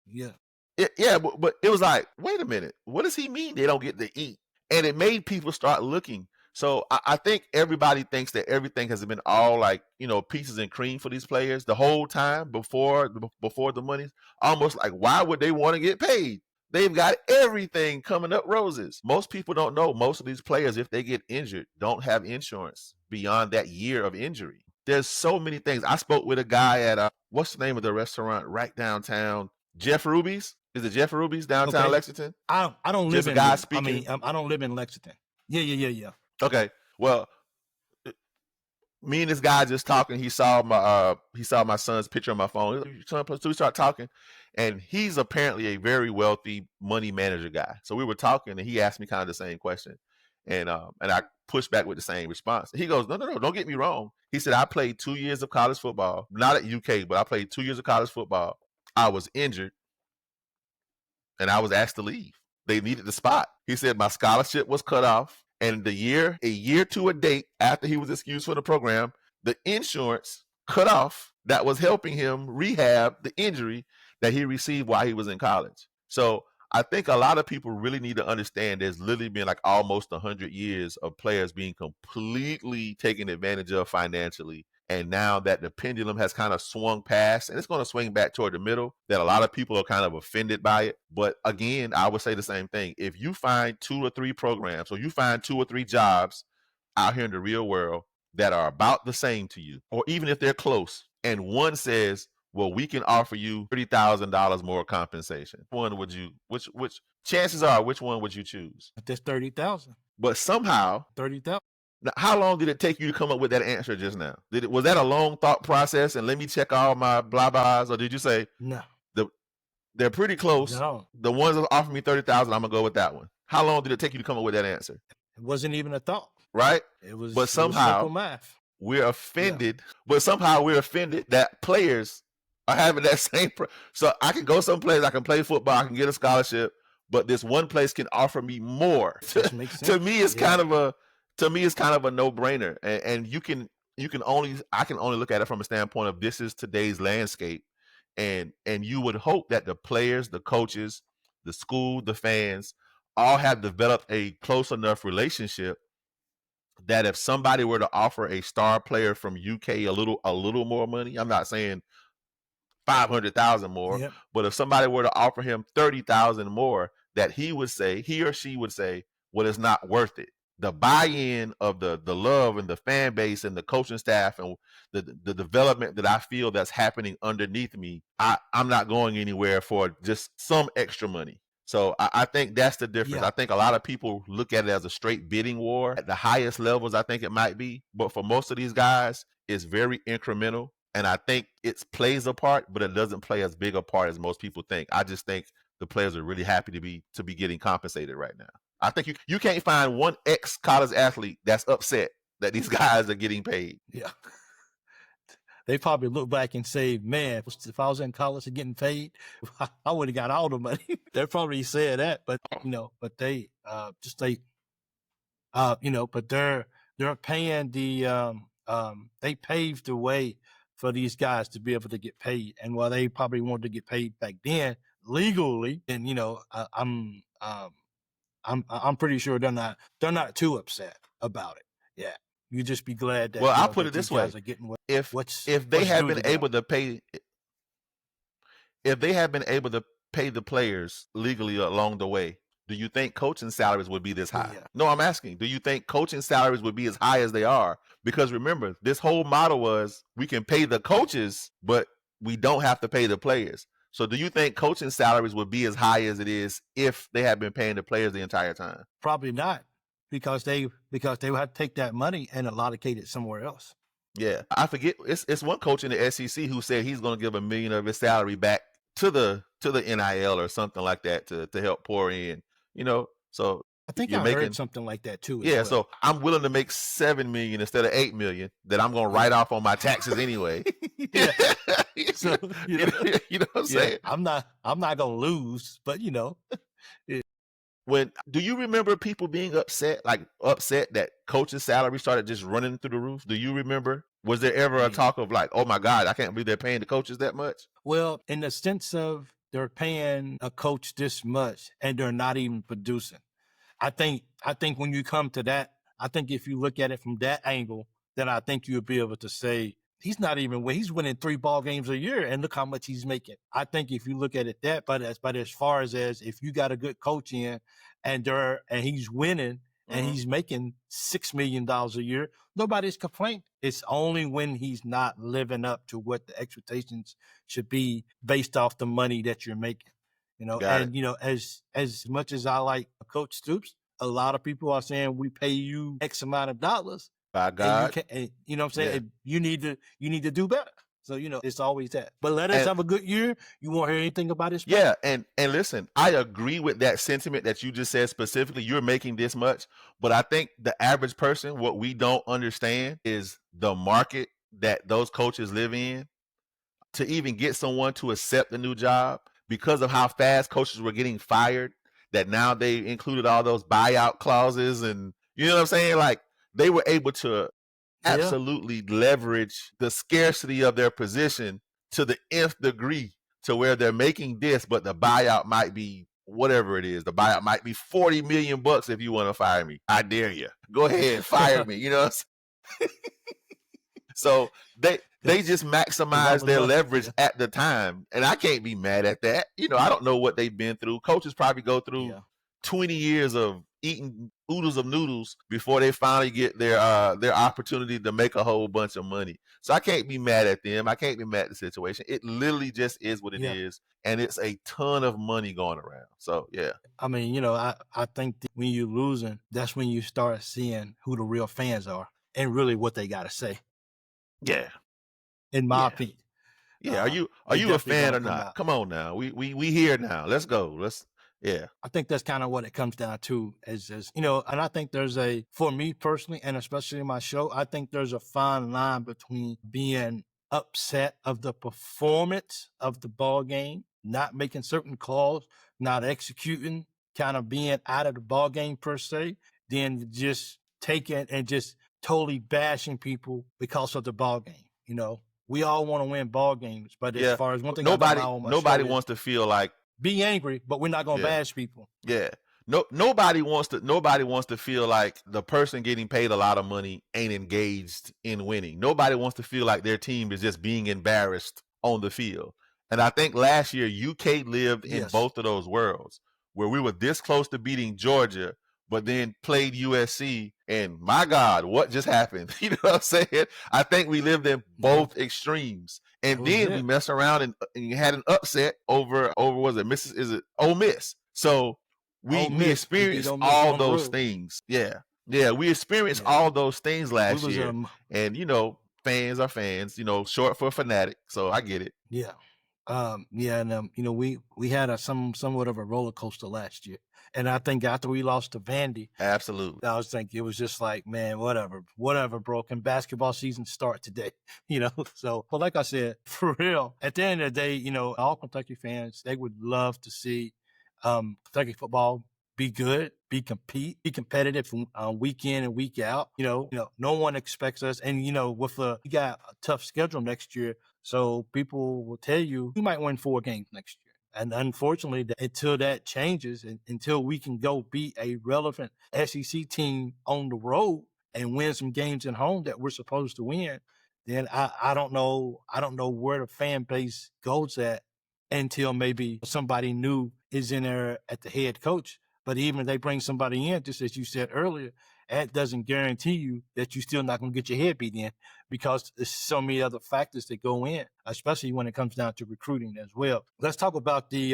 Yeah. but it was like, wait a minute, what does he mean they don't get to eat? And it made people start looking. So I think everybody thinks that everything has been all like, pieces and cream for these players the whole time before the money. Almost like, why would they want to get paid? They've got everything coming up roses. Most people don't know most of these players, if they get injured, don't have insurance beyond that year of injury. There's so many things. I spoke with a guy at what's the name of the restaurant right downtown? Jeff Ruby's. Is it Jeff Ruby's downtown Lexington? I don't live in. I don't live in Lexington. Yeah. Okay. Well, me and this guy just talking. He saw my son's picture on my phone. So we start talking, and he's apparently a very wealthy money manager guy. So we were talking, and he asked me kind of the same question, and I pushed back with the same response. He goes, no, don't get me wrong. He said, I played 2 years of college football, not at UK, but I played 2 years of college football. I was injured, and I was asked to leave. They needed the spot. He said my scholarship was cut off. And a year to a date after he was excused from the program, the insurance cut off that was helping him rehab the injury that he received while he was in college. So I think a lot of people really need to understand there's literally been like almost 100 years of players being completely taken advantage of financially. And now that the pendulum has kind of swung past, and it's going to swing back toward the middle, that a lot of people are kind of offended by it. But again, I would say the same thing. If you find 2 or 3 programs, or you find 2 or 3 jobs out here in the real world that are about the same to you, or even if they're close, and one says, well, we can offer you $30,000 more compensation, which chances are, which one would you choose? That's 30,000. But somehow 30,000. Now, how long did it take you to come up with that answer just now? Was that a long thought process? And let me check all my blah blahs, or did you say no? They're pretty close. No. The ones that offer me 30,000, I'm gonna go with that one. How long did it take you to come up with that answer? It wasn't even a thought. Right? But somehow simple math. We're offended. Yeah. But somehow we're offended that players are having that same. So I can go someplace, I can play football, I can get a scholarship, but this one place can offer me more. To me, it's kind of a. To me, it's kind of a no-brainer, and I can only look at it from a standpoint of this is today's landscape, and you would hope that the players, the coaches, the school, the fans, all have developed a close enough relationship that if somebody were to offer a star player from UK a little more money, I'm not saying 500,000 more, yep, but if somebody were to offer him 30,000 more, that he or she would say, well, it's not worth it. The buy-in of the love and the fan base and the coaching staff and the development that I feel that's happening underneath me, I'm not going anywhere for just some extra money. So I think that's the difference. Yeah. I think a lot of people look at it as a straight bidding war. At the highest levels, I think it might be. But for most of these guys, it's very incremental. And I think it plays a part, but it doesn't play as big a part as most people think. I just think the players are really happy to be getting compensated right now. I think you can't find one ex-college athlete that's upset that these guys are getting paid. Yeah. They probably look back and say, man, if I was in college and getting paid, I would have got all the money. They probably said that, but but they're paying they paved the way for these guys to be able to get paid. And while they probably wanted to get paid back then legally, and I'm pretty sure they're not too upset about it. Yeah, you just be glad that. Well, I'll put it this way: if they have been able to pay the players legally along the way, do you think coaching salaries would be this high? Yeah. No, I'm asking. Do you think coaching salaries would be as high as they are? Because remember, this whole model was we can pay the coaches, but we don't have to pay the players. So do you think coaching salaries would be as high as it is if they had been paying the players the entire time? Probably not, because they would have to take that money and allocate it somewhere else. Yeah, I forget. It's one coach in the SEC who said he's going to give $1 million of his salary back to the NIL or something like that to help pour in. So I think I heard something like that too. Yeah, well. So I'm willing to make $7 million instead of $8 million that I'm going to write off on my taxes anyway. Yeah. So you know what I'm saying? I'm not going to lose, but do you remember people being upset that coaches' salary started just running through the roof? Do you remember? Was there ever a talk of like, oh my God, I can't believe they're paying the coaches that much? Well, in the sense of they're paying a coach this much and they're not even producing. I think when you come to that, I think if you look at it from that angle, then I think you'll be able to say he's not even he's winning 3 ball games a year and look how much he's making. I think if you look at it that, but as far as if you got a good coach in and he's winning and he's making $6 million a year, nobody's complaining. It's only when he's not living up to what the expectations should be based off the money that you're making. As much as I like Coach Stoops, a lot of people are saying we pay you X amount of dollars. By God. And you know what I'm saying? Yeah. You need to do better. So, it's always that. But let us have a good year. You won't hear anything about this. Yeah, and listen, I agree with that sentiment that you just said specifically. You're making this much, but I think the average person, what we don't understand is the market that those coaches live in. To even get someone to accept a new job because of how fast coaches were getting fired, that now they included all those buyout clauses, and you know what I'm saying? Like, they were able to absolutely leverage the scarcity of their position to the nth degree, to where they're making this, but the buyout might be whatever it is. The buyout might be $40 million if you want to fire me. I dare you. Go ahead, fire me. You know what I'm saying? So they just maximize their leverage at the time. And I can't be mad at that. I don't know what they've been through. Coaches probably go through 20 years of eating oodles of noodles before they finally get their opportunity to make a whole bunch of money. So I can't be mad at them. I can't be mad at the situation. It literally just is what it is. And it's a ton of money going around. So, yeah. I mean, I think that when you're losing, that's when you start seeing who the real fans are and really what they got to say. Yeah. In my opinion. Yeah. Are you a fan or not? Come on now. We here now. Let's go. Yeah. I think that's kind of what it comes down to is, and I think for me personally, and especially in my show, I think there's a fine line between being upset of the performance of the ball game, not making certain calls, not executing, kind of being out of the ball game per se, then just taking and just totally bashing people because of the ball game. We all want to win ball games, but as far as one thing, nobody wants to feel like be angry, but we're not going to bash people. Yeah. Nobody wants to feel like the person getting paid a lot of money ain't engaged in winning. Nobody wants to feel like their team is just being embarrassed on the field. And I think last year UK lived in both of those worlds, where we were this close to beating Georgia, but then played USC, and my God, what just happened? You know what I'm saying? I think we lived in both extremes. And then we messed around and had an upset over was it Ole Miss. So we experienced all those things. Yeah. Yeah, we experienced all those things last year. And fans are fans, short for fanatic. So I get it. Yeah. And we had somewhat of a roller coaster last year. And I think after we lost to Vandy, absolutely, I was thinking it was just like, man, whatever, bro. Can basketball season start today? So, but like I said, for real, at the end of the day, all Kentucky fans, they would love to see Kentucky football be good, be competitive week in and week out. No one expects us, and we got a tough schedule next year, so people will tell you we might win 4 games next year. And unfortunately, until that changes, and until we can go beat a relevant SEC team on the road and win some games at home that we're supposed to win, then I don't know where the fan base goes at until maybe somebody new is in there at the head coach. But even if they bring somebody in, just as you said earlier, that doesn't guarantee you that you're still not going to get your head beat in, because there's so many other factors that go in, especially when it comes down to recruiting as well. Let's talk about the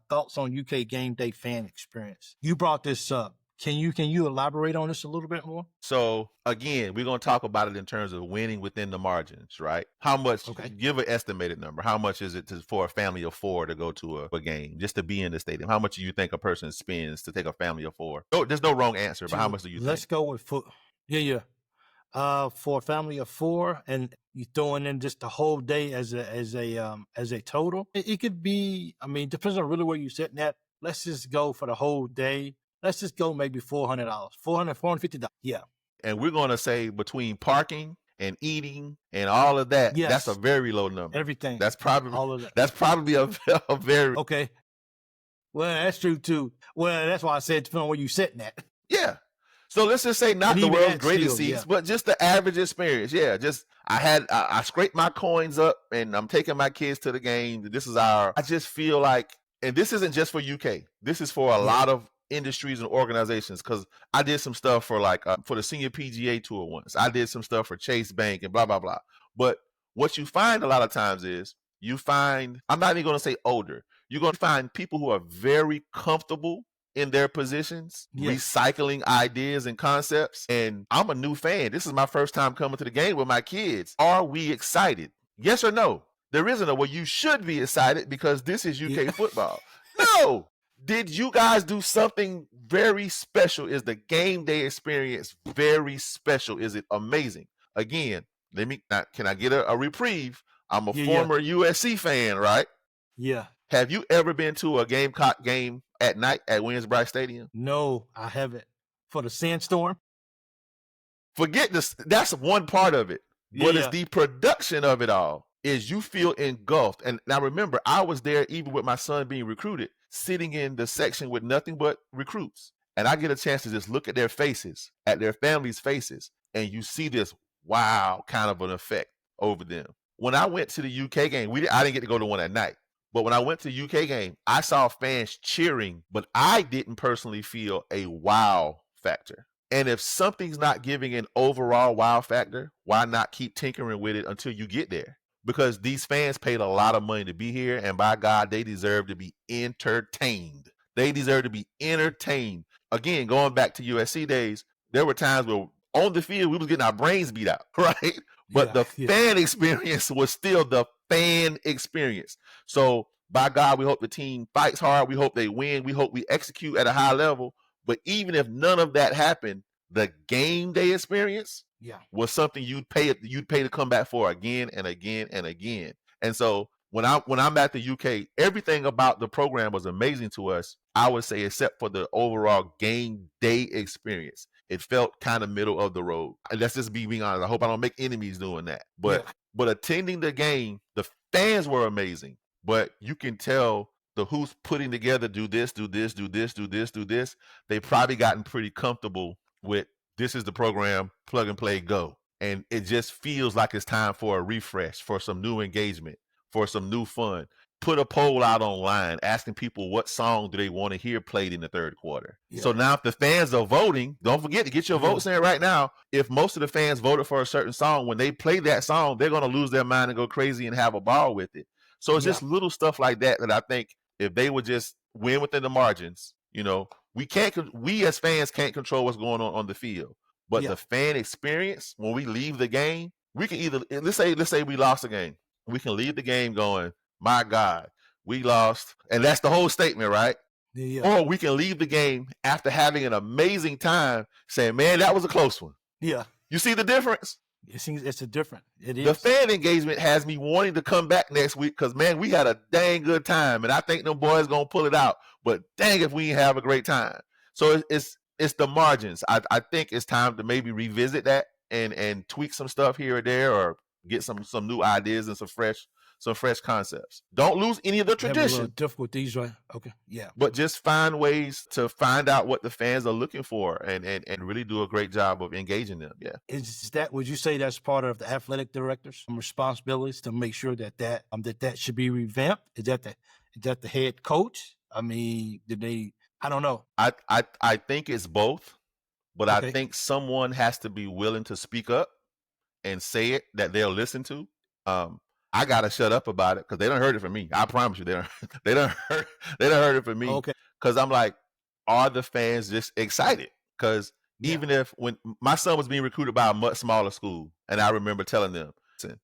thoughts on UK game day fan experience. You brought this up. Can you elaborate on this a little bit more? So again, we're going to talk about it in terms of winning within the margins, right? How much? Give an estimated number. How much is it for a family of 4 to go to a game, just to be in the stadium? How much do you think a person spends to take a family of 4? No, there's no wrong answer, but how much do you think? Let's go with for a family of 4, and you throwing in just the whole day as a total. It could be. I mean, depends on really where you're sitting at. Let's just go for the whole day. Let's just go maybe $400, $450. Yeah. And we're going to say between parking and eating and all of that, that's a Yes. very low number. Everything. That's probably all of that. that's probably a very Okay. Well, that's true too. Well, that's why I said depending on where you sitting at. yeah. So let's just say not And the even world's that greatest still, seats, yeah. but just the average experience. Yeah, just I scraped my coins up and I'm taking my kids to the game. I just feel like, and this isn't just for UK. This is for a lot of industries and organizations, because I did some stuff for for the Senior PGA Tour once. I did some stuff for Chase Bank and blah, blah, blah. But what you find a lot of times is I'm not even going to say older. You're going to find people who are very comfortable in their positions, recycling ideas and concepts. And I'm a new fan. This is my first time coming to the game with my kids. Are we excited? Yes or no? There isn't a, well, you should be excited because this is UK football. No. Did you guys do something very special? Is the game day experience very special? Is it amazing? Again, can I get a reprieve? I'm a former USC fan, right? Yeah. Have you ever been to a Gamecock game at night at Williams-Brice Stadium? No, I haven't. For the sandstorm? Forget this. That's one part of it. But it's the production of it all. Is you feel engulfed. And now remember, I was there even with my son being recruited, sitting in the section with nothing but recruits. And I get a chance to just look at their faces, at their families' faces, and you see this wow kind of an effect over them. When I went to the UK game, I didn't get to go to one at night. But when I went to the UK game, I saw fans cheering, but I didn't personally feel a wow factor. And if something's not giving an overall wow factor, why not keep tinkering with it until you get there? Because these fans paid a lot of money to be here, and by God, they deserve to be entertained. They deserve to be entertained. Again, going back to USC days, there were times where on the field, we was getting our brains beat out, right? But the fan experience was still the fan experience. So by God, we hope the team fights hard. We hope they win. We hope we execute at a high level. But even if none of that happened, the game day experience was something you'd pay to come back for again and again and again. And so when I'm at the UK, everything about the program was amazing to us, I would say, except for the overall game day experience. It felt kind of middle of the road. And let's just be being honest. I hope I don't make enemies doing that. But attending the game, the fans were amazing. But you can tell the who's putting together do this, do this, do this, do this, do this. They've probably gotten pretty comfortable with this is the program, plug and play, go. And it just feels like it's time for a refresh, for some new engagement, for some new fun. Put a poll out online asking people what song do they want to hear played in the third quarter. So now if the fans are voting, don't forget to get your votes in right now. If most of the fans voted for a certain song, when they play that song, they're going to lose their mind and go crazy and have a ball with it. So it's just little stuff like that I think if they would just win within the margins, we as fans can't control what's going on the field. But the fan experience, when we leave the game, we can either, let's say we lost the game. We can leave the game going, my God, we lost. And that's the whole statement, right? Or we can leave the game after having an amazing time saying, man, that was a close one. Yeah. You see the difference? It's a different. It is. The fan engagement has me wanting to come back next week because, man, we had a dang good time. And I think them boys going to pull it out. But dang if we have a great time. So it's the margins. I think it's time to maybe revisit that and tweak some stuff here or there, or get some new ideas and some fresh concepts. Don't lose any of the tradition. Difficulties, right? Okay, yeah. But just find ways to find out what the fans are looking for and really do a great job of engaging them. Yeah. Would you say that's part of the athletic director's responsibilities to make sure that should be revamped? Is that the head coach? I mean, I don't know. I think it's both, but I think someone has to be willing to speak up and say it that they'll listen to. I gotta shut up about it because they done heard it from me. I promise you, they done heard it from me. Okay. Because I'm like, are the fans just excited? Because even if when my son was being recruited by a much smaller school, and I remember telling them, listen,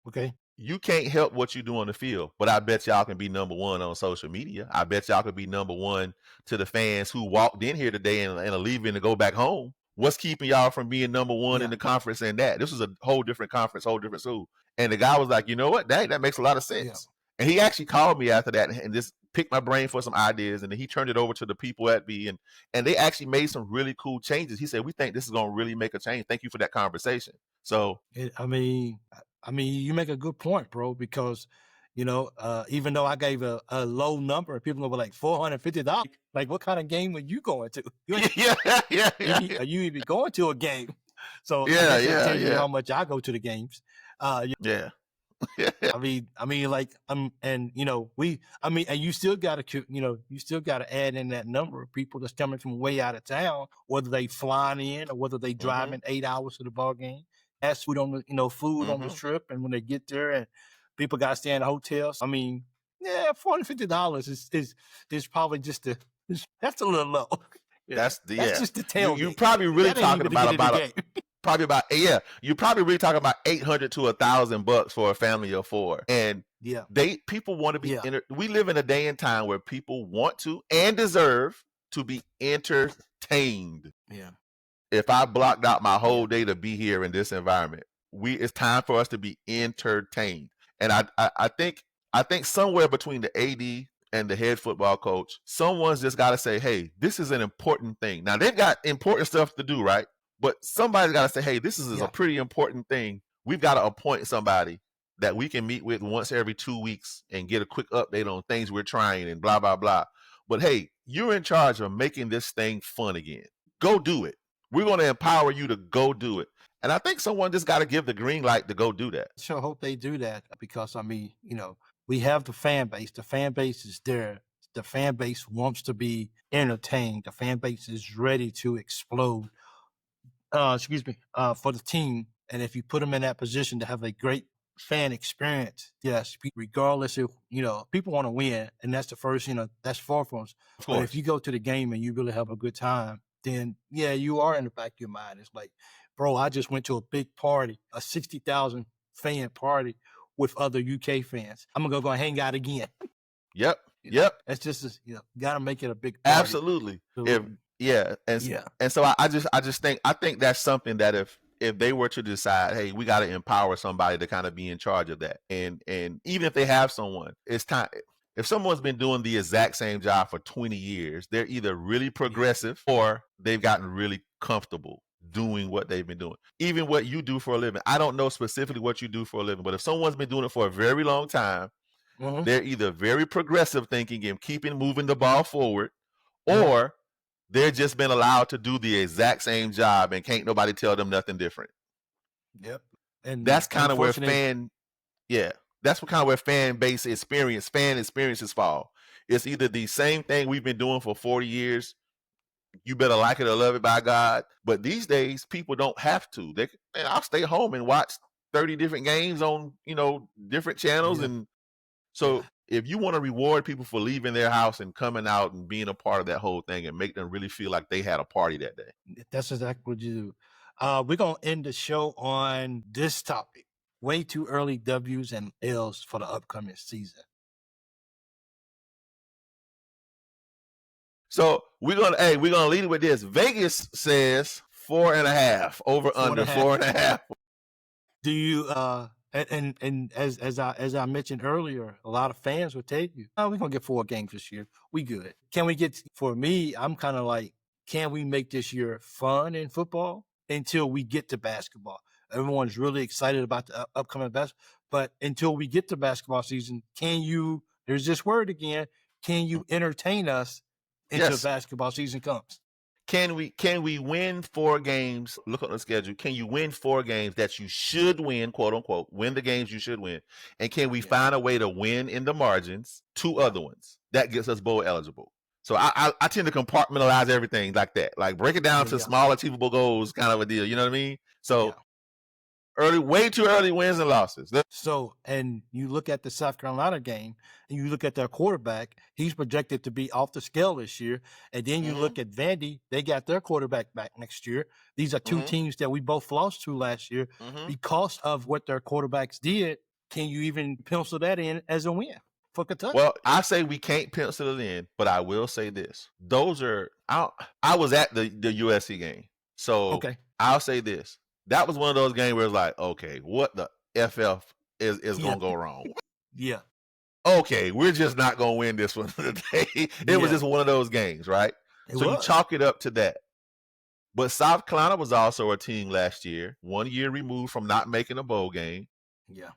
you can't help what you do on the field, but I bet y'all can be number one on social media. I bet y'all can be number one to the fans who walked in here today and are leaving to go back home. What's keeping y'all from being number one in the conference and that? This was a whole different conference, whole different school. And the guy was like, you know what? That makes a lot of sense. Yeah. And he actually called me after that and just picked my brain for some ideas. And then he turned it over to the people at B. And they actually made some really cool changes. He said, we think this is going to really make a change. Thank you for that conversation. So I mean, you make a good point, bro, because even though I gave a low number, people were like $450. Like, what kind of game are you going to? You ain't yeah, yeah, yeah, are you even going to a game? So I yeah, guess that yeah, tells you yeah, how much I go to the games. yeah. Like, and and you still got to, you still got to add in that number of people that's coming from way out of town, whether they flying in or whether they Mm-hmm. driving 8 hours to the ball game. That's food on the, food on the Mm-hmm. trip, and when they get there, and people got to stay in hotels. I mean, yeah, $450 is probably just that's a little low. That's the That's yeah. just the You tailgate. probably really That ain't talking even to get in the about a game. probably about yeah. You're probably really talking about 800 to $1,000 for a family of four, and Yeah, people want to be. yeah, We live in a day and time where people want to and deserve to be entertained. yeah, If I blocked out my yeah. whole day to be here in this environment, it's time for us to be entertained. And I think somewhere between the AD and the head football coach, someone's just got to say, hey, this is an important thing. Now they've got important stuff to do, right? But somebody's got to say, hey, this is a Yeah. pretty important thing. We've got to appoint somebody that we can meet with once every 2 weeks and get a quick update on things we're trying and blah, blah, blah. But hey, you're in charge of making this thing fun again. Go do it. We're going to empower you to go do it. And I think someone just got to give the green light to go do that. Sure hope they do that, because we have the fan base. The fan base is there. The fan base wants to be entertained. The fan base is ready to explode. For the team. And if you put them in that position to have a great fan experience, yes, regardless if, people want to win, and that's the first, that's foremost. Of But if course. you go to the game and you really have a good time, then yeah, you are in the back of your mind. It's like, bro, I just went to a big party, a 60,000 fan party with other UK fans. I'm gonna go hang out again. Yep. Yep. That's just, got to make it a big party. Absolutely. If yeah, Yeah. and so I just think that's something that if they were to decide, hey, we got to empower somebody to kind of be in charge of that, and even if they have someone, it's time. If someone's been doing the exact same job for 20 years, they're either really progressive or they've gotten really comfortable doing what they've been doing. Even what you do for a living. I don't know specifically what you do for a living, but if someone's been doing it for a very long time, they're either very progressive thinking and keeping moving the ball forward, or they're just been allowed to do the exact same job and can't nobody tell them nothing different. Yep. And that's kind of where that's what kind of where fan experiences fall. It's either the same thing we've been doing for 40 years. You better like it or love it, by God. But these days, people don't have to. I'll stay home and watch 30 different games on, different channels. And so if you want to reward people for leaving their house and coming out and being a part of that whole thing and make them really feel like they had a party that day. That's exactly what you do. We're going to end the show on this topic. Way too early W's and L's for the upcoming season. So we're gonna lead it with this. Vegas says 4.5 over under 4.5. Do you and as I mentioned earlier, a lot of fans will tell you, "Oh, we're gonna get 4 games this year. We good." Can we get? For me, I'm kind of like, can we make this year fun in football until we get to basketball? Everyone's really excited about the upcoming basketball, but until we get to basketball season, can you? There's this word again. Can you entertain us until basketball season comes? Can we win 4 games? Look on the schedule. Can you win 4 games that you should win, quote unquote, win the games you should win? And can we find a way to win in the margins 2 other ones? That gets us bowl eligible. So I tend to compartmentalize everything like that. Like break it down to small achievable goals kind of a deal. You know what I mean? So way too early wins and losses. So, and you look at the South Carolina game and you look at their quarterback, he's projected to be off the scale this year. And then you look at Vandy, they got their quarterback back next year. These are 2 teams that we both lost to last year because of what their quarterbacks did. Can you even pencil that in as a win for Kentucky? Well, I say we can't pencil it in, but I will say this. Those are, I was at the USC game. So I'll say this. That was one of those games where it's like, okay, what the FF is going to go wrong? Yeah. Okay, we're just not going to win this one today. It was just one of those games, right? So you chalk it up to that. But South Carolina was also a team last year, 1 year removed from not making a bowl game. Yeah.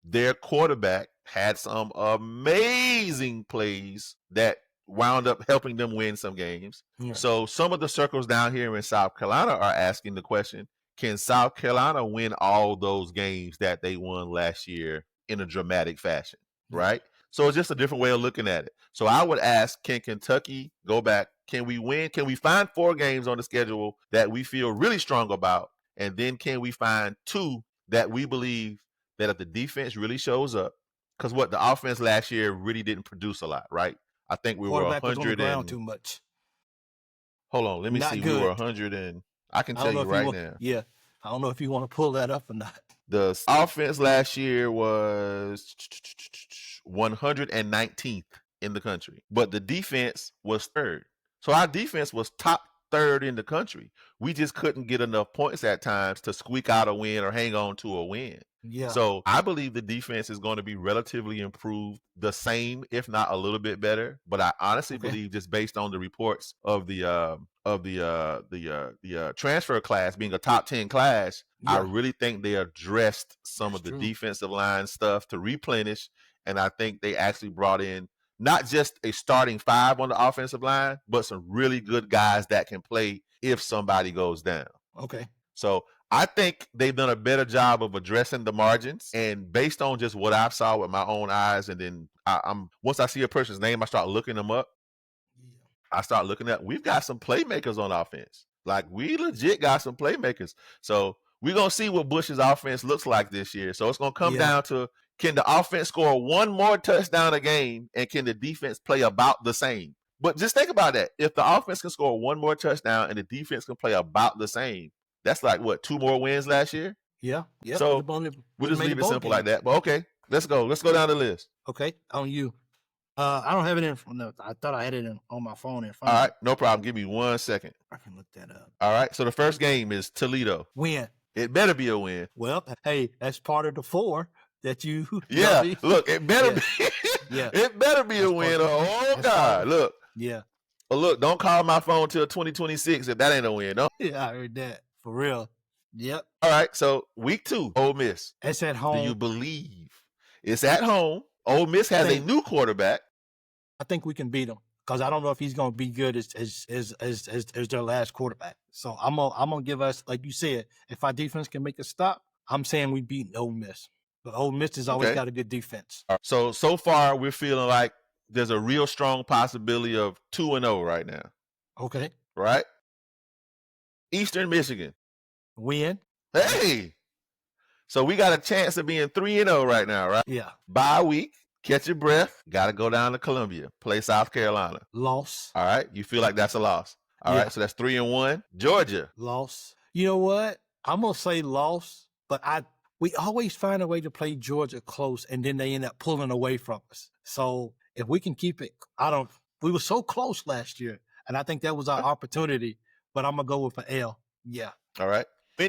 Their quarterback had some amazing plays that wound up helping them win some games. Yeah. So some of the circles down here in South Carolina are asking the question, can South Carolina win all those games that they won last year in a dramatic fashion, right? So it's just a different way of looking at it. So I would ask, can Kentucky go back? Can we win? Can we find 4 games on the schedule that we feel really strong about? And then can we find 2 that we believe that if the defense really shows up, because what the offense last year really didn't produce a lot, right? I think we were 100 was on the ground too much. Hold on, let me see. Good. We were 100 and I can tell you right now. Yeah, I don't know if you want to pull that up or not. The offense last year was 119th in the country, but the defense was 3rd. So our defense was top 3rd in the country. We just couldn't get enough points at times to squeak out a win or hang on to a win. Yeah. So I believe the defense is going to be relatively improved, the same, if not a little bit better. But I honestly believe, just based on the reports of the transfer class being a top 10 class, I really think they addressed some of the defensive line stuff to replenish, and I think they actually brought in not just a starting 5 on the offensive line, but some really good guys that can play if somebody goes down. Okay. So I think they've done a better job of addressing the margins, and based on just what I saw with my own eyes, and then I'm once I see a person's name, I start looking them up. I start looking at, we've got some playmakers on offense. Like, we legit got some playmakers. So we're going to see what Bush's offense looks like this year. So it's going to come down to, can the offense score 1 more touchdown a game, and can the defense play about the same? But just think about that. If the offense can score 1 more touchdown and the defense can play about the same, that's like, what, 2 more wins last year? Yeah. So we'll just leave it simple like that. But okay, let's go. Let's go down the list. Okay, on you. I don't have it in front of. I thought I had it on my phone in front. All right, no problem. Give me 1 second. I can look that up. All right, so the first game is Toledo. Win. It better be a win. Well, hey, that's part of the 4 that you. Yeah, look, it better be. It better be a win. Oh God, look. Yeah. Well, look, don't call my phone till 2026 if that ain't a win. No. Yeah, I heard that. For real. Yep. All right, so week 2, Ole Miss. It's at home. Do you believe it's at home? Ole Miss has a new quarterback. I think we can beat him, because I don't know if he's going to be good as their last quarterback. So I'm gonna give us, like you said, if our defense can make a stop, I'm saying we beat Ole Miss. But Ole Miss has always got a good defense. So far we're feeling like there's a real strong possibility of 2-0 right now. Okay. Right? Eastern Michigan. Win. Hey. So we got a chance of being 3-0 right now, right? Yeah. Bye week. Catch your breath. Got to go down to Columbia. Play South Carolina. Loss. All right. You feel like that's a loss. All right. So that's 3-1. Georgia. Loss. You know what? I'm going to say loss, but we always find a way to play Georgia close, and then they end up pulling away from us. So if we can keep it, we were so close last year, and I think that was our opportunity, but I'm going to go with an L. Yeah. All right.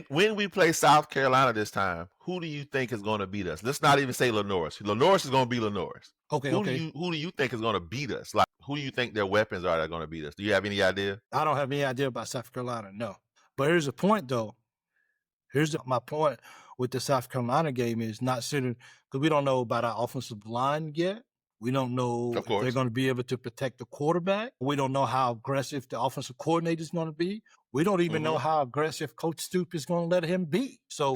When we play South Carolina this time, who do you think is going to beat us? Let's not even say Lenore's. Lenore's is going to be Lenore's. Okay. Who do you think is going to beat us? Like, who do you think their weapons are that are going to beat us? Do you have any idea? I don't have any idea about South Carolina, no. But here's the point, though. My point with the South Carolina game is not sitting, because we don't know about our offensive line yet. We don't know if they're going to be able to protect the quarterback. We don't know how aggressive the offensive coordinator is going to be. We don't even know how aggressive Coach Stoop is going to let him be. So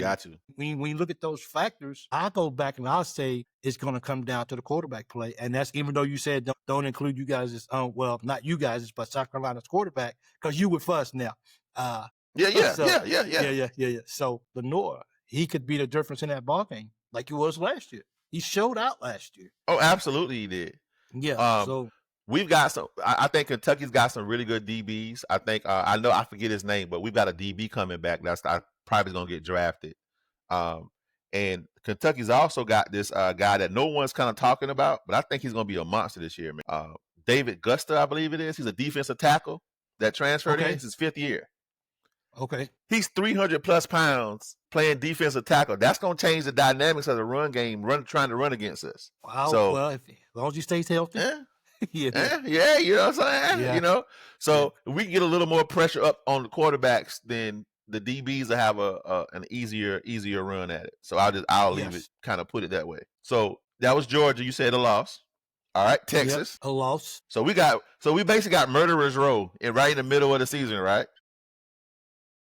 when you look at those factors, I go back and I'll say it's going to come down to the quarterback play. And that's, even though you said don't include you guys, well, not you guys, but South Carolina's quarterback, because you with us now. Yeah. So Lenore, he could be the difference in that ball game like he was last year. He showed out last year. Oh, absolutely he did. Yeah. So we've got some. I think Kentucky's got some really good DBs. I think I know I forget his name, but we've got a DB coming back that's probably going to get drafted. And Kentucky's also got this guy that no one's kind of talking about, but I think he's going to be a monster this year, man. David Guster, I believe it is. He's a defensive tackle that transferred in. It's his 5th year. Okay. He's 300 plus pounds playing defensive tackle. That's going to change the dynamics of the run game, trying to run against us. Wow. So, well, as long as he stays healthy. Yeah, you know what I'm saying? Yeah. You know, so we can get a little more pressure up on the quarterbacks, then the DBs will have an easier run at it. So I'll leave it, Yes. kind of put it that way. So that was Georgia. You said a loss. All right, Texas. Yep, a loss. So we basically got murderers row right in the middle of the season, right?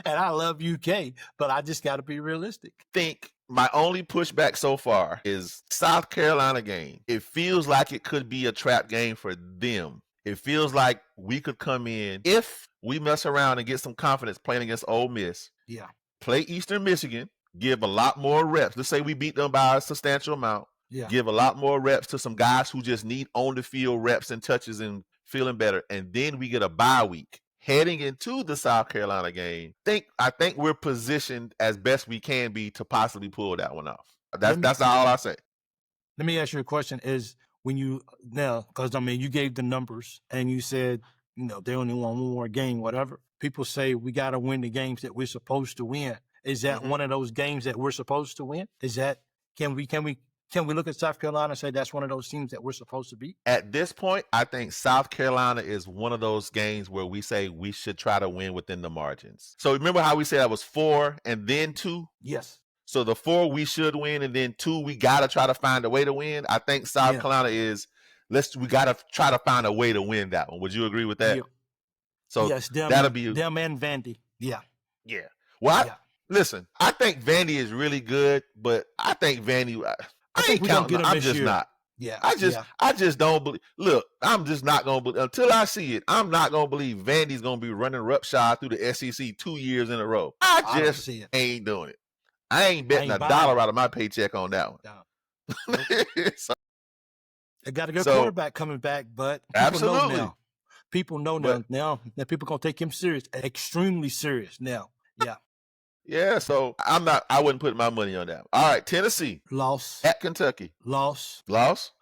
And I love UK, but I just got to be realistic. Think my only pushback so far is South Carolina game. It feels like it could be a trap game for them. It feels like we could come in if we mess around and get some confidence playing against Ole Miss. Yeah. Play Eastern Michigan, give a lot more reps. Let's say we beat them by a substantial amount. Yeah. Give a lot more reps to some guys who just need on the field reps and touches and feeling better. And then we get a bye week. Heading into the South Carolina game, I think we're positioned as best we can be to possibly pull that one off. That's all I say. Let me ask you a question: is when you now, because I mean, you gave the numbers and you said, they only want one more game, whatever. People say we got to win the games that we're supposed to win. Is that one of those games that we're supposed to win? Is that can we look at South Carolina and say that's one of those teams that we're supposed to beat? At this point, I think South Carolina is one of those games where we say we should try to win within the margins. So remember how we said that was 4 and then 2? Yes. So the 4 we should win, and then 2 we got to try to find a way to win. I think South Carolina is we got to try to find a way to win that one. Would you agree with that? Yeah. So yes, that'll be them and Vandy. Yeah. Yeah. Well, listen, I think Vandy is really good, but I think Vandy I ain't counting. I'm just not. Yeah. I just don't believe. Look, I'm just not going to believe until I see it. I'm not going to believe Vandy's going to be running roughshod through the SEC 2 years in a row. I just ain't doing it. I ain't betting a dollar out of my paycheck on that one. No. So, they got a good quarterback coming back, but people know now that people going to take him serious, extremely serious now. Yeah. Yeah, so I wouldn't put my money on that. All right, Tennessee. Loss. At Kentucky. Loss.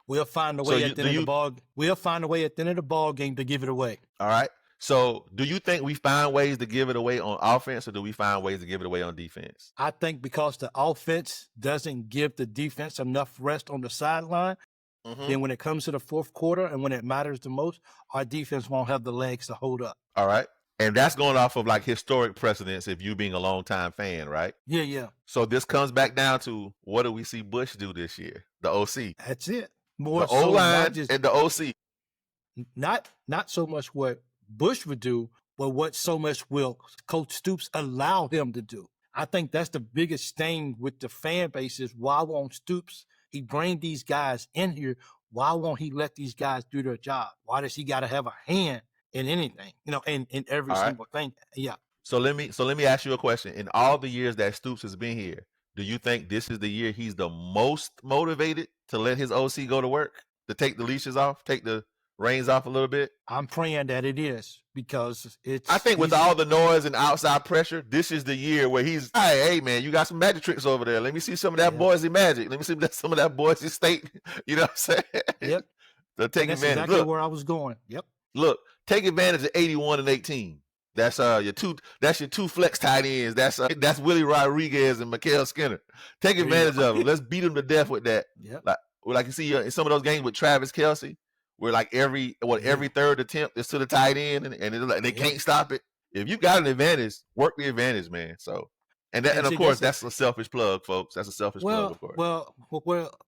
We'll find a way at the end of the ball. We'll find a way at the end of the ball game to give it away. All right. So do you think we find ways to give it away on offense, or do we find ways to give it away on defense? I think because the offense doesn't give the defense enough rest on the sideline, then when it comes to the fourth quarter and when it matters the most, our defense won't have the legs to hold up. All right. And that's going off of like historic precedents if you being a longtime fan, right? Yeah. So this comes back down to what do we see Bush do this year? The OC. That's it. More the O-line and the OC. Not so much what Bush would do, but what so much will Coach Stoops allow him to do. I think that's the biggest thing with the fan base is why won't Stoops, he bring these guys in here, why won't he let these guys do their job? Why does he got to have a hand in anything, in every single thing? Yeah. So let me ask you a question. In all the years that Stoops has been here, do you think this is the year he's the most motivated to let his OC go to work, to take the leashes off, take the reins off a little bit? I'm praying that it is because I think with all the noise and outside pressure, this is the year where he's, hey man, you got some magic tricks over there. Let me see some of that Boise magic. Let me see some of that Boise State. You know what I'm saying? Yep. So take that's advantage. Exactly where I was going. Yep. Look, take advantage of 81 and 18. That's your two flex tight ends. That's Willie Rodriguez and Mike Skinner. Take advantage of them. Let's beat them to death with that. Yep. Like you see in some of those games with Travis Kelce, where like every third attempt is to the tight end, and they can't stop it. If you got an advantage, work the advantage, man. So, and of course that's a selfish plug, folks. That's a selfish plug, of course. Well,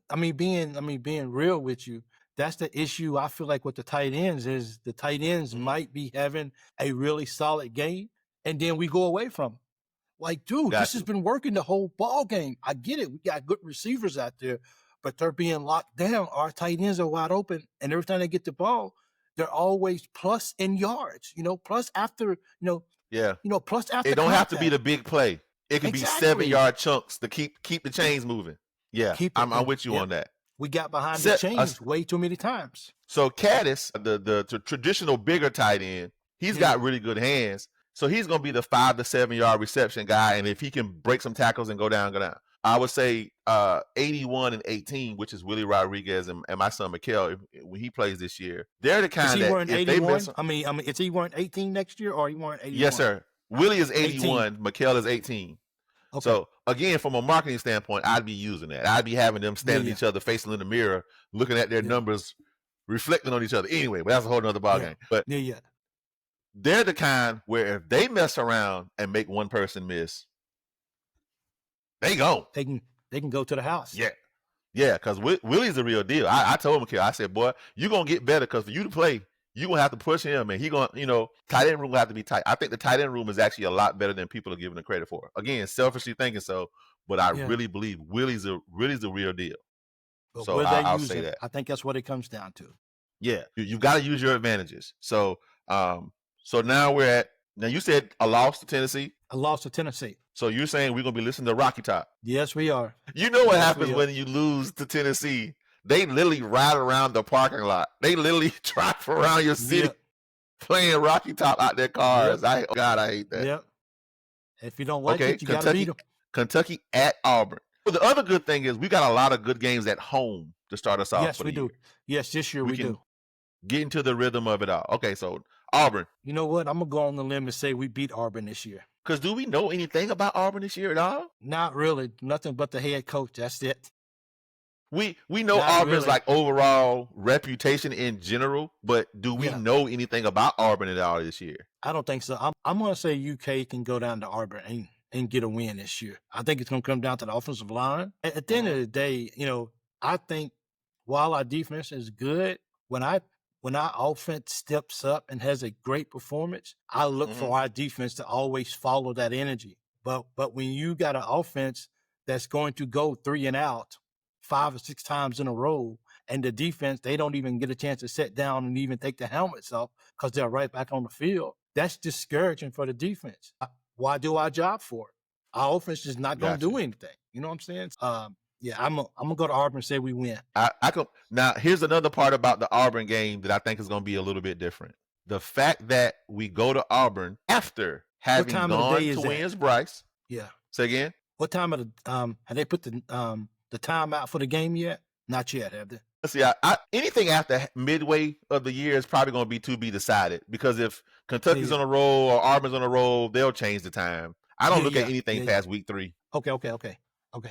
I mean, being real with you, that's the issue. I feel like with the tight ends is the tight ends might be having a really solid game, and then we go away from them. Like, dude, this has been working the whole ball game. I get it. We got good receivers out there, but they're being locked down. Our tight ends are wide open, and every time they get the ball, they're always plus in yards. Plus after plus after. It don't have to be the big play. It can be 7-yard chunks to keep the chains moving. Yeah, I'm with you on that. We got behind the chains way too many times. So Caddis, the traditional bigger tight end, he's got really good hands. So he's going to be the 5 to 7 yard reception guy. And if he can break some tackles and go down. I would say 81 and 18, which is Willie Rodriguez and my son Mikael, when he plays this year. They're the kind that if they miss. I mean, is he wearing 18 next year or he wearing 81? Yes, sir. Willie is 81. Mikael is 18. Okay. So again, from a marketing standpoint, I'd be using that. I'd be having them standing each other facing in the mirror, looking at their numbers reflecting on each other. Anyway, but that's a whole nother ballgame. But they're the kind where if they mess around and make one person miss, they go. They can go to the house. Yeah, because Willie's the real deal. I told him, I said, boy, you're going to get better because for you to play, you're going to have to push him, and he going to, tight end room will have to be tight. I think the tight end room is actually a lot better than people are giving the credit for. Again, selfishly thinking so, but I really believe Willie's the real deal. But so I'll say that. I think that's what it comes down to. Yeah, you've got to use your advantages. So now now you said a loss to Tennessee? A loss to Tennessee. So you're saying we're going to be listening to Rocky Top? Yes, we are. You know what happens when you lose to Tennessee? They literally ride around the parking lot. They literally drive around your city playing Rocky Top out their cars. I hate that. Yep. If you don't like it, you got to beat them. Kentucky at Auburn. But the other good thing is we got a lot of good games at home to start us off. Yes, we do. Yes, this year we do. Get into the rhythm of it all. Okay, so Auburn. You know what? I'm going to go on the limb and say we beat Auburn this year. Because do we know anything about Auburn this year at all? Not really. Nothing but the head coach. That's it. We know not Auburn's really. Like overall reputation in general, but do we know anything about Auburn at all this year? I don't think so. I'm going to say UK can go down to Auburn and get a win this year. I think it's going to come down to the offensive line. At the end of the day, I think while our defense is good, when our offense steps up and has a great performance, I look for our defense to always follow that energy. But when you got an offense that's going to go 3 and out 5 or 6 times in a row, and the defense, they don't even get a chance to sit down and even take the helmets off because they're right back on the field, that's discouraging for the defense. Why do our job for it? Our offense is not going to do anything. You know what I'm saying? I'm gonna go to Auburn and say we win. Now, here's another part about the Auburn game that I think is going to be a little bit different. The fact that we go to Auburn after having gone to Wins-Bryce. Yeah. Say again? What time of the have they put the time out for the game yet? Not yet, have they? Let's see. Anything after midway of the year is probably going to be to be decided, because if Kentucky's on a roll or Auburn's on a roll, they'll change the time. I don't look at anything past week 3. Okay.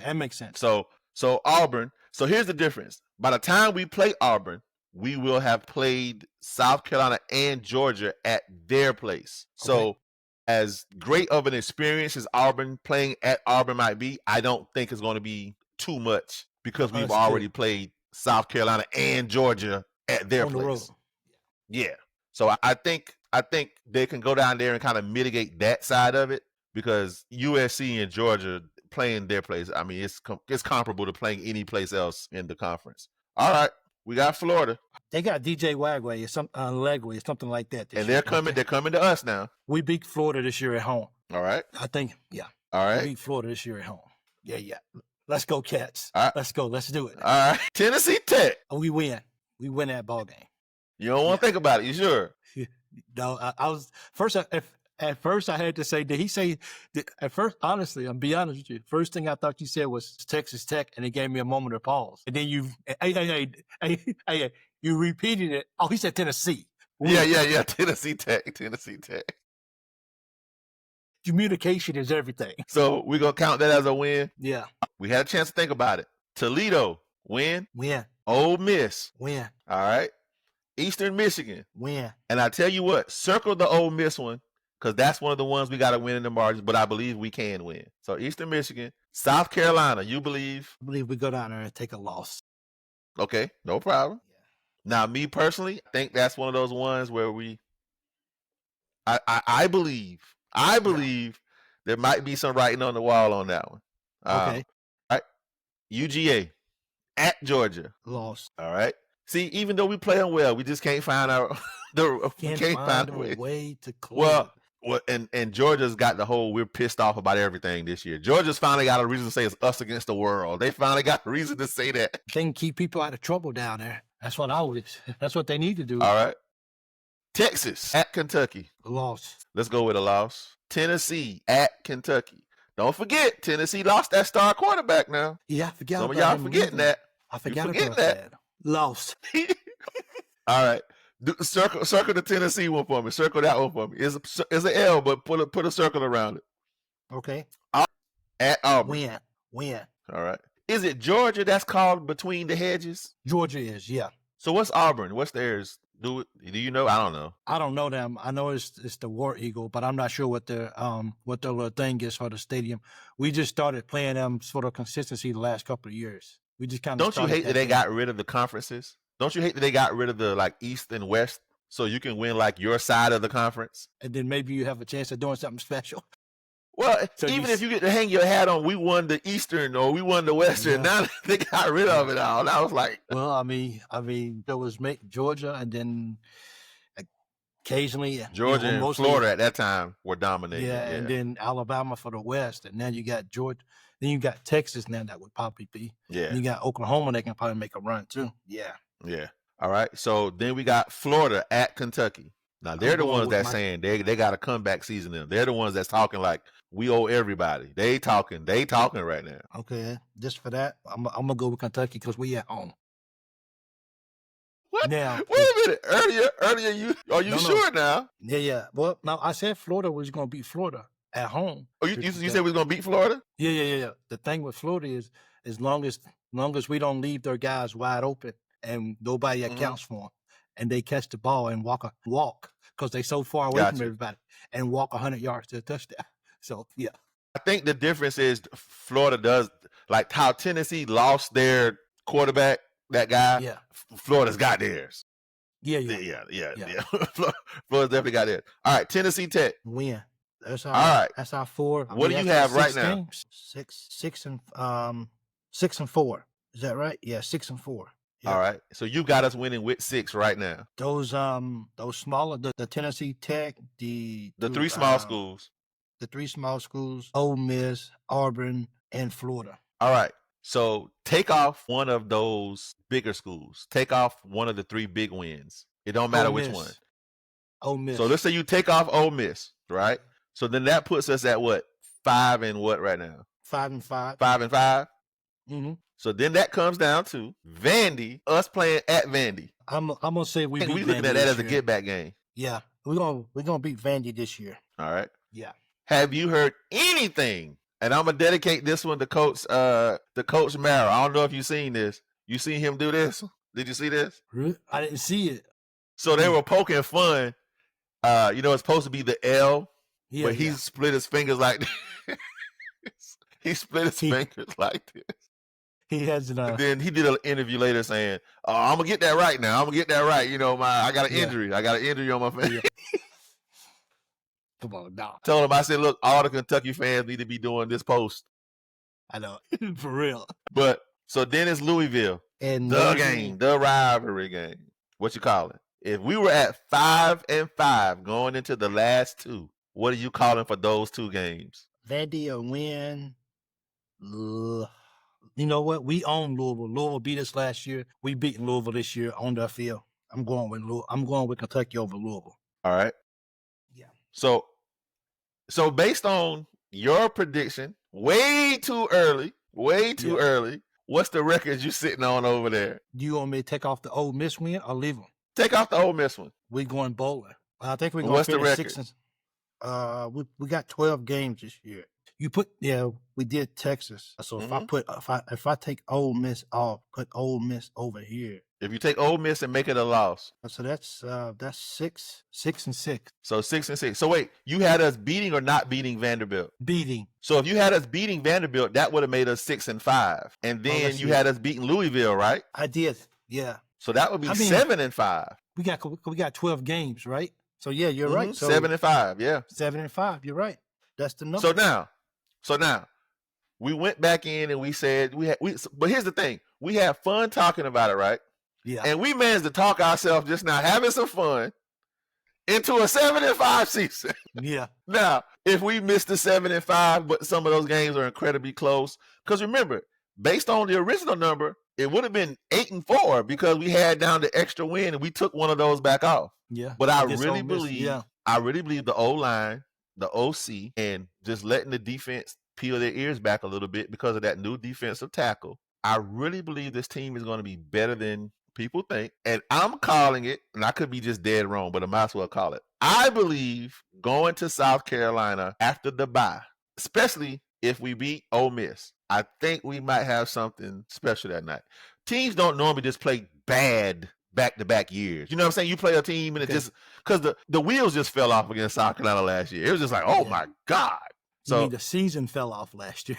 That makes sense. So Auburn. So here's the difference. By the time we play Auburn, we will have played South Carolina and Georgia at their place. Okay. So as great of an experience as Auburn playing at Auburn might be, I don't think it's going to be too much because we've already played South Carolina and Georgia at their place. Yeah. So I think they can go down there and kind of mitigate that side of it, because USC and Georgia playing their place, I mean, it's comparable to playing any place else in the conference. All right, we got Florida. They got DJ Wagway or Legway or something like that. And they're coming to us now. We beat Florida this year at home. All right. I think, All right. We beat Florida this year at home. Yeah. Let's go, Cats. All right. Let's go. Let's do it. All right. Tennessee Tech. We win. We win that ball game. You don't want to think about it. You sure? No, I was first. At first, I had to say, did he say? At first, honestly, I'm be honest with you. First thing I thought you said was Texas Tech, and it gave me a moment of pause. And then you repeated it. Oh, he said Tennessee. Yeah. Tennessee Tech. Communication is everything. So we're gonna count that as a win. Yeah. We had a chance to think about it. Toledo, win. Win. Ole Miss, win. All right. Eastern Michigan, win. And I tell you what, circle the Ole Miss one, because that's one of the ones we got to win in the margins, but I believe we can win. So Eastern Michigan, South Carolina, you believe? I believe we go down there and take a loss. Okay, no problem. Yeah. Now, me personally, I think that's one of those ones where I believe there might be some writing on the wall on that one. Okay. All right. UGA at Georgia. Loss. All right. See, even though we play them well, we just can't find our can't find a way to close. Well, and Georgia's got the whole we're pissed off about everything this year. Georgia's finally got a reason to say it's us against the world. They finally got a reason to say that. They can keep people out of trouble down there. That's what they need to do. All right. Texas at Kentucky. A loss. Let's go with a loss. Tennessee at Kentucky. Don't forget, Tennessee lost that star quarterback now. Yeah, I forgot Some of y'all forgetting that. I forgot about that. Lost. All right. Circle the Tennessee one for me. Circle that one for me. It's an L, but put a circle around it. Okay. At Auburn. Win. All right. Is it Georgia that's called between the hedges? Georgia is, yeah. So what's Auburn? What's theirs? Do you know? I don't know. I don't know them. I know it's the War Eagle, but I'm not sure what their little thing is for the stadium. We just started playing them sort of consistency the last couple of years. We just kind of Don't you hate that they got rid of the conferences? Don't you hate that they got rid of the like East and West so you can win like your side of the conference? And then maybe you have a chance of doing something special. Well, so even if you get to hang your hat on, we won the Eastern or we won the Western. Yeah. Now they got rid of it all. I was like, well, I mean, there was Georgia, and then occasionally Georgia and Florida at that time were dominating. Yeah, and then Alabama for the West, and now you got Georgia. Then you got Texas now that would probably be. Yeah. And you got Oklahoma that can probably make a run too. Yeah. Yeah. All right. So then we got Florida at Kentucky. Now they're the ones that's saying they got a comeback season in. They're the ones that's talking like we owe everybody. They talking right now. Okay, just for that, I'm gonna go with Kentucky because we at home. What? Now, wait a minute. Earlier, are you sure now? Yeah. Well, now I said Florida was gonna beat Florida at home. Oh, you said we was gonna beat Florida? Yeah. The thing with Florida is, as long as we don't leave their guys wide open and nobody accounts for them, and they catch the ball and walk because they so far away from everybody and walk 100 yards to a touchdown. So yeah, I think the difference is Florida does like how Tennessee lost their quarterback. That guy, yeah. Florida's got theirs. Yeah. Florida's definitely got theirs. All right, Tennessee Tech win. That's our, all right. That's our 4. What do you have right now? 6 and 4. Is that right? Yeah, 6 and 4. Yep. All right. So you got us winning with 6 right now. Those smaller, the Tennessee Tech, the 3 small schools. The 3 small schools, Ole Miss, Auburn, and Florida. All right. So take off one of those bigger schools. Take off one of the 3 big wins. It don't matter which one. Ole Miss. So let's say you take off Ole Miss, right? So then that puts us at what? 5 and what right now? 5 and 5. 5 and 5? Mm-hmm. So then that comes down to Vandy, us playing at Vandy. I'm gonna say we looking at that as a get back game. Yeah, we're gonna beat Vandy this year. All right. Yeah. Have you heard anything? And I'm gonna dedicate this one to Coach Mara. I don't know if you've seen this. You seen him do this? Did you see this? Really? I didn't see it. So they were poking fun. It's supposed to be the L, but he split his fingers like this. He split his fingers like this. He has it. And then he did an interview later saying, "Oh, I'm gonna get that right now. I'm gonna get that right. I got an injury. I got an injury on my finger." Yeah. Come on, now. Told him, I said, look, all the Kentucky fans need to be doing this post. I know, for real. But so then it's Louisville, and the rivalry game. What you call it? If we were at 5 and 5 going into the last 2, what are you calling for those 2 games? Vandy a win. You know what? We own Louisville. Louisville beat us last year. We beat Louisville this year on their field. I'm going with Kentucky over Louisville. All right. Yeah. So based on your prediction, way too early. What's the record you sitting on over there? Do you want me to take off the Ole Miss win or leave them? Take off the Ole Miss one. We going bowling. I think we're going to finish 6 and we got 12 games this year. We did Texas. So if I take Ole Miss off, put Ole Miss over here. If you take Ole Miss and make it a loss. So that's 6 and 6. So 6 and 6. So wait, you had us beating or not beating Vanderbilt? Beating. So if you had us beating Vanderbilt, that would have made us 6 and 5. And then you had us beating Louisville, right? I did. Yeah. So that would be 7 and 5. We got 12 games, right? So yeah, you're right. So 7 and 5, yeah. 7 and 5. You're right. That's the number. So now we went back in and we said but here's the thing. We had fun talking about it, right? Yeah. And we managed to talk ourselves just now having some fun into a 7 and 5 season. Yeah. Now, if we missed the 7 and 5, but some of those games are incredibly close, because remember, based on the original number, it would have been 8 and 4 because we had down the extra win and we took one of those back off. Yeah. But I really believe the O-line, the OC, and just letting the defense peel their ears back a little bit because of that new defensive tackle. I really believe this team is going to be better than people think. And I'm calling it, and I could be just dead wrong, but I might as well call it. I believe going to South Carolina after the bye, especially if we beat Ole Miss, I think we might have something special that night. Teams don't normally just play bad back-to-back years. You know what I'm saying? You play a team and it just because the wheels just fell off against South Carolina last year. It was just like, oh my God. So you mean the season fell off last year?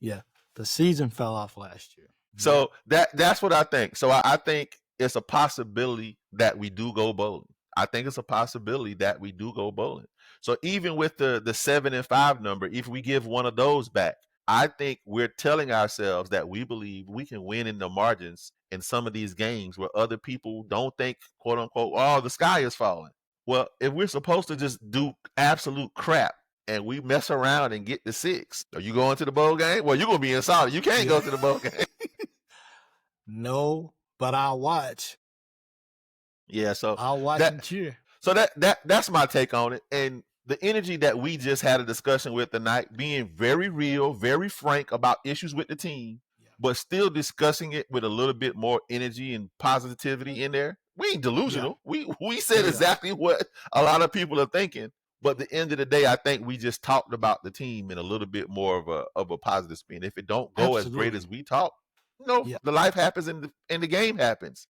Yeah, the season fell off last year. So that's what I think. So I think it's a possibility that we do go bowling. I think it's a possibility that we do go bowling. So even with the 7-5 number, if we give one of those back, I think we're telling ourselves that we believe we can win in the margins in some of these games where other people don't think, quote unquote, oh, the sky is falling. Well, if we're supposed to just do absolute crap and we mess around and get the 6, are you going to the bowl game? Well, you're going to be inside. You can't go to the bowl game. No, but I'll watch. Yeah, so I'll watch and cheer. So that's my take on it. And the energy that we just had a discussion with tonight, being very real, very frank about issues with the team, but still discussing it with a little bit more energy and positivity in there. We ain't delusional. We said exactly what a lot of people are thinking. But at the end of the day, I think we just talked about the team in a little bit more of a positive spin. If it don't go as great as we talk, the life happens and the game happens.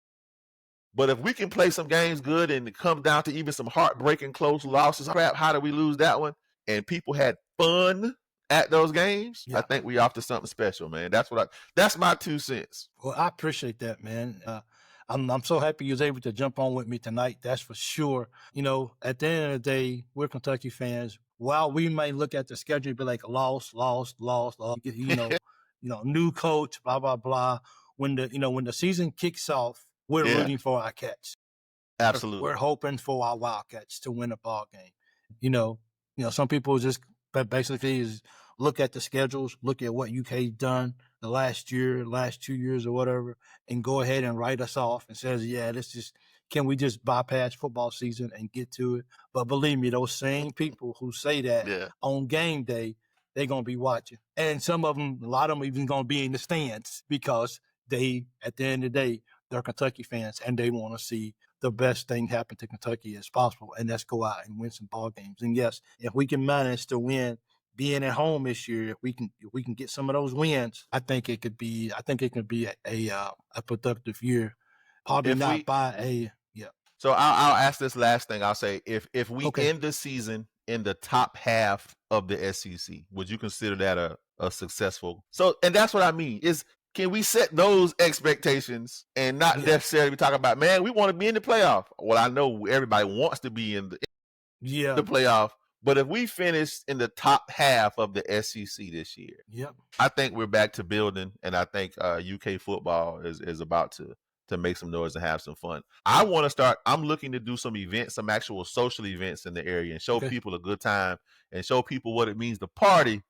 But if we can play some games good and it comes down to even some heartbreaking close losses, crap, how did we lose that one? And people had fun at those games, I think we off to something special, man. That's my 2 cents. Well, I appreciate that, man. I'm so happy you was able to jump on with me tonight. That's for sure. At the end of the day, we're Kentucky fans. While we may look at the schedule and be like, lost, new coach, blah, blah, blah. When the season kicks off, we're rooting for our Cats. Absolutely. We're hoping for our Wildcats to win a ball game. Some people just basically is look at the schedules, look at what UK done the last 2 years or whatever, and go ahead and write us off and says, can we just bypass football season and get to it? But believe me, those same people who say that on game day, they're going to be watching. And a lot of them even going to be in the stands because they, at the end of the day, they're Kentucky fans and they want to see the best thing happen to Kentucky as possible. And let's go out and win some ball games. And yes, if we can manage to win being at home this year, if we can get some of those wins, I think it could be a productive year. Probably So I'll ask this last thing. I'll say if we end the season in the top half of the SEC, would you consider that a successful? So, and that's what I mean is, can we set those expectations and not necessarily be talking about, man, we want to be in the playoff? Well, I know everybody wants to be in the playoff, but if we finish in the top half of the SEC this year, I think we're back to building, and I think UK football is about to make some noise and have some fun. I want to start. I'm looking to do some events, some actual social events in the area, and show people a good time and show people what it means to party.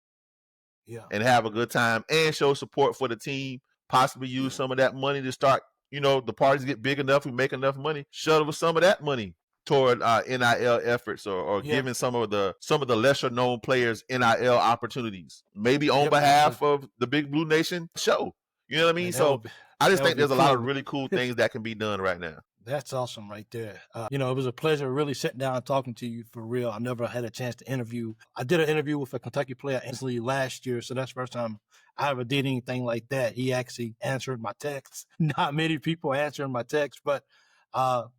And have a good time and show support for the team, possibly use some of that money to start, the parties get big enough, we make enough money, shuttle some of that money toward NIL efforts or giving some of the lesser known players NIL opportunities, maybe on behalf of the Big Blue Nation show. You know what I mean? So I just think there's a lot of really cool things that can be done right now. That's awesome right there. It was a pleasure really sitting down and talking to you for real. I never had a chance to interview. I did an interview with a Kentucky player instantly last year, so that's the first time I ever did anything like that. He actually answered my texts. Not many people answering my texts, but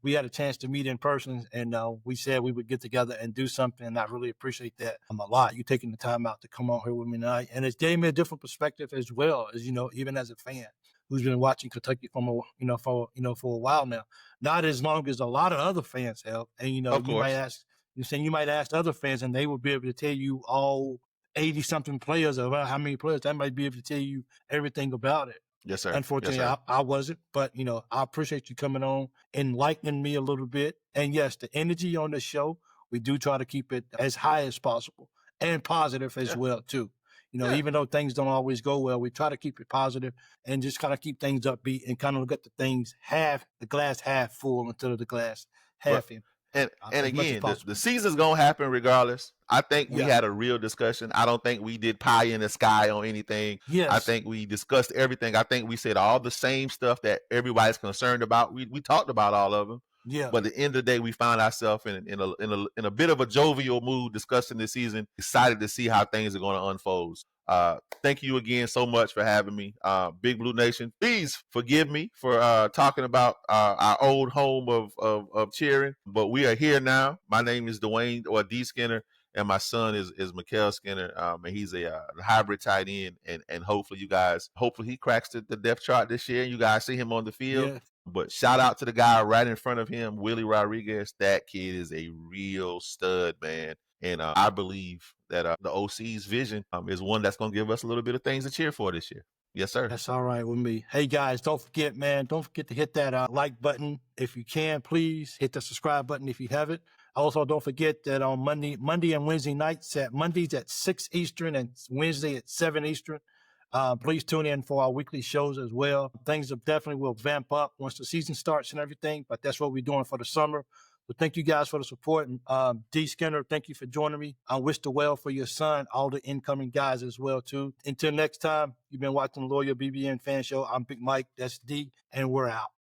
we had a chance to meet in person, and we said we would get together and do something, and I really appreciate that a lot. You taking the time out to come on here with me tonight, and it gave me a different perspective as well, as even as a fan who's been watching Kentucky for a while now. Not as long as a lot of other fans have. And you might ask other fans and they will be able to tell you all 80 something players, about how many players, they might be able to tell you everything about it. Yes, sir. Unfortunately, yes, sir. I wasn't, but I appreciate you coming on, enlightening me a little bit. And yes, the energy on the show, we do try to keep it as high as possible and positive as well too. Even though things don't always go well, we try to keep it positive and just kind of keep things upbeat and kind of look at the things the glass half full instead of the glass half empty. And again, the season's going to happen regardless. I think we had a real discussion. I don't think we did pie in the sky on anything. Yes. I think we discussed everything. I think we said all the same stuff that everybody's concerned about. We talked about all of them. Yeah. But at the end of the day, we found ourselves in a bit of a jovial mood discussing this season, excited to see how things are going to unfold. Thank you again so much for having me. Big Blue Nation, please forgive me for talking about our old home of cheering, but we are here now. My name is Dwayne or Dee Skinner, and my son is Mikael Skinner, and he's a hybrid tight end, and hopefully he cracks the depth chart this year, and you guys see him on the field. Yeah. But shout out to the guy right in front of him, Willie Rodriguez. That kid is a real stud, man. And I believe that the OC's vision is one that's going to give us a little bit of things to cheer for this year. Yes, sir. That's all right with me. Hey, guys, don't forget, man, don't forget to hit that like button. If you can, please hit the subscribe button if you haven't. Also, don't forget that on Monday and Wednesday nights, Mondays at 6 Eastern and Wednesday at 7 Eastern, please tune in for our weekly shows as well. Things definitely will vamp up once the season starts and everything, but that's what we're doing for the summer. So thank you guys for the support. And Dee Skinner, thank you for joining me. I wish the well for your son, all the incoming guys as well, too. Until next time, you've been watching the Loyal BBN Fan Show. I'm Big Mike, that's Dee, and we're out.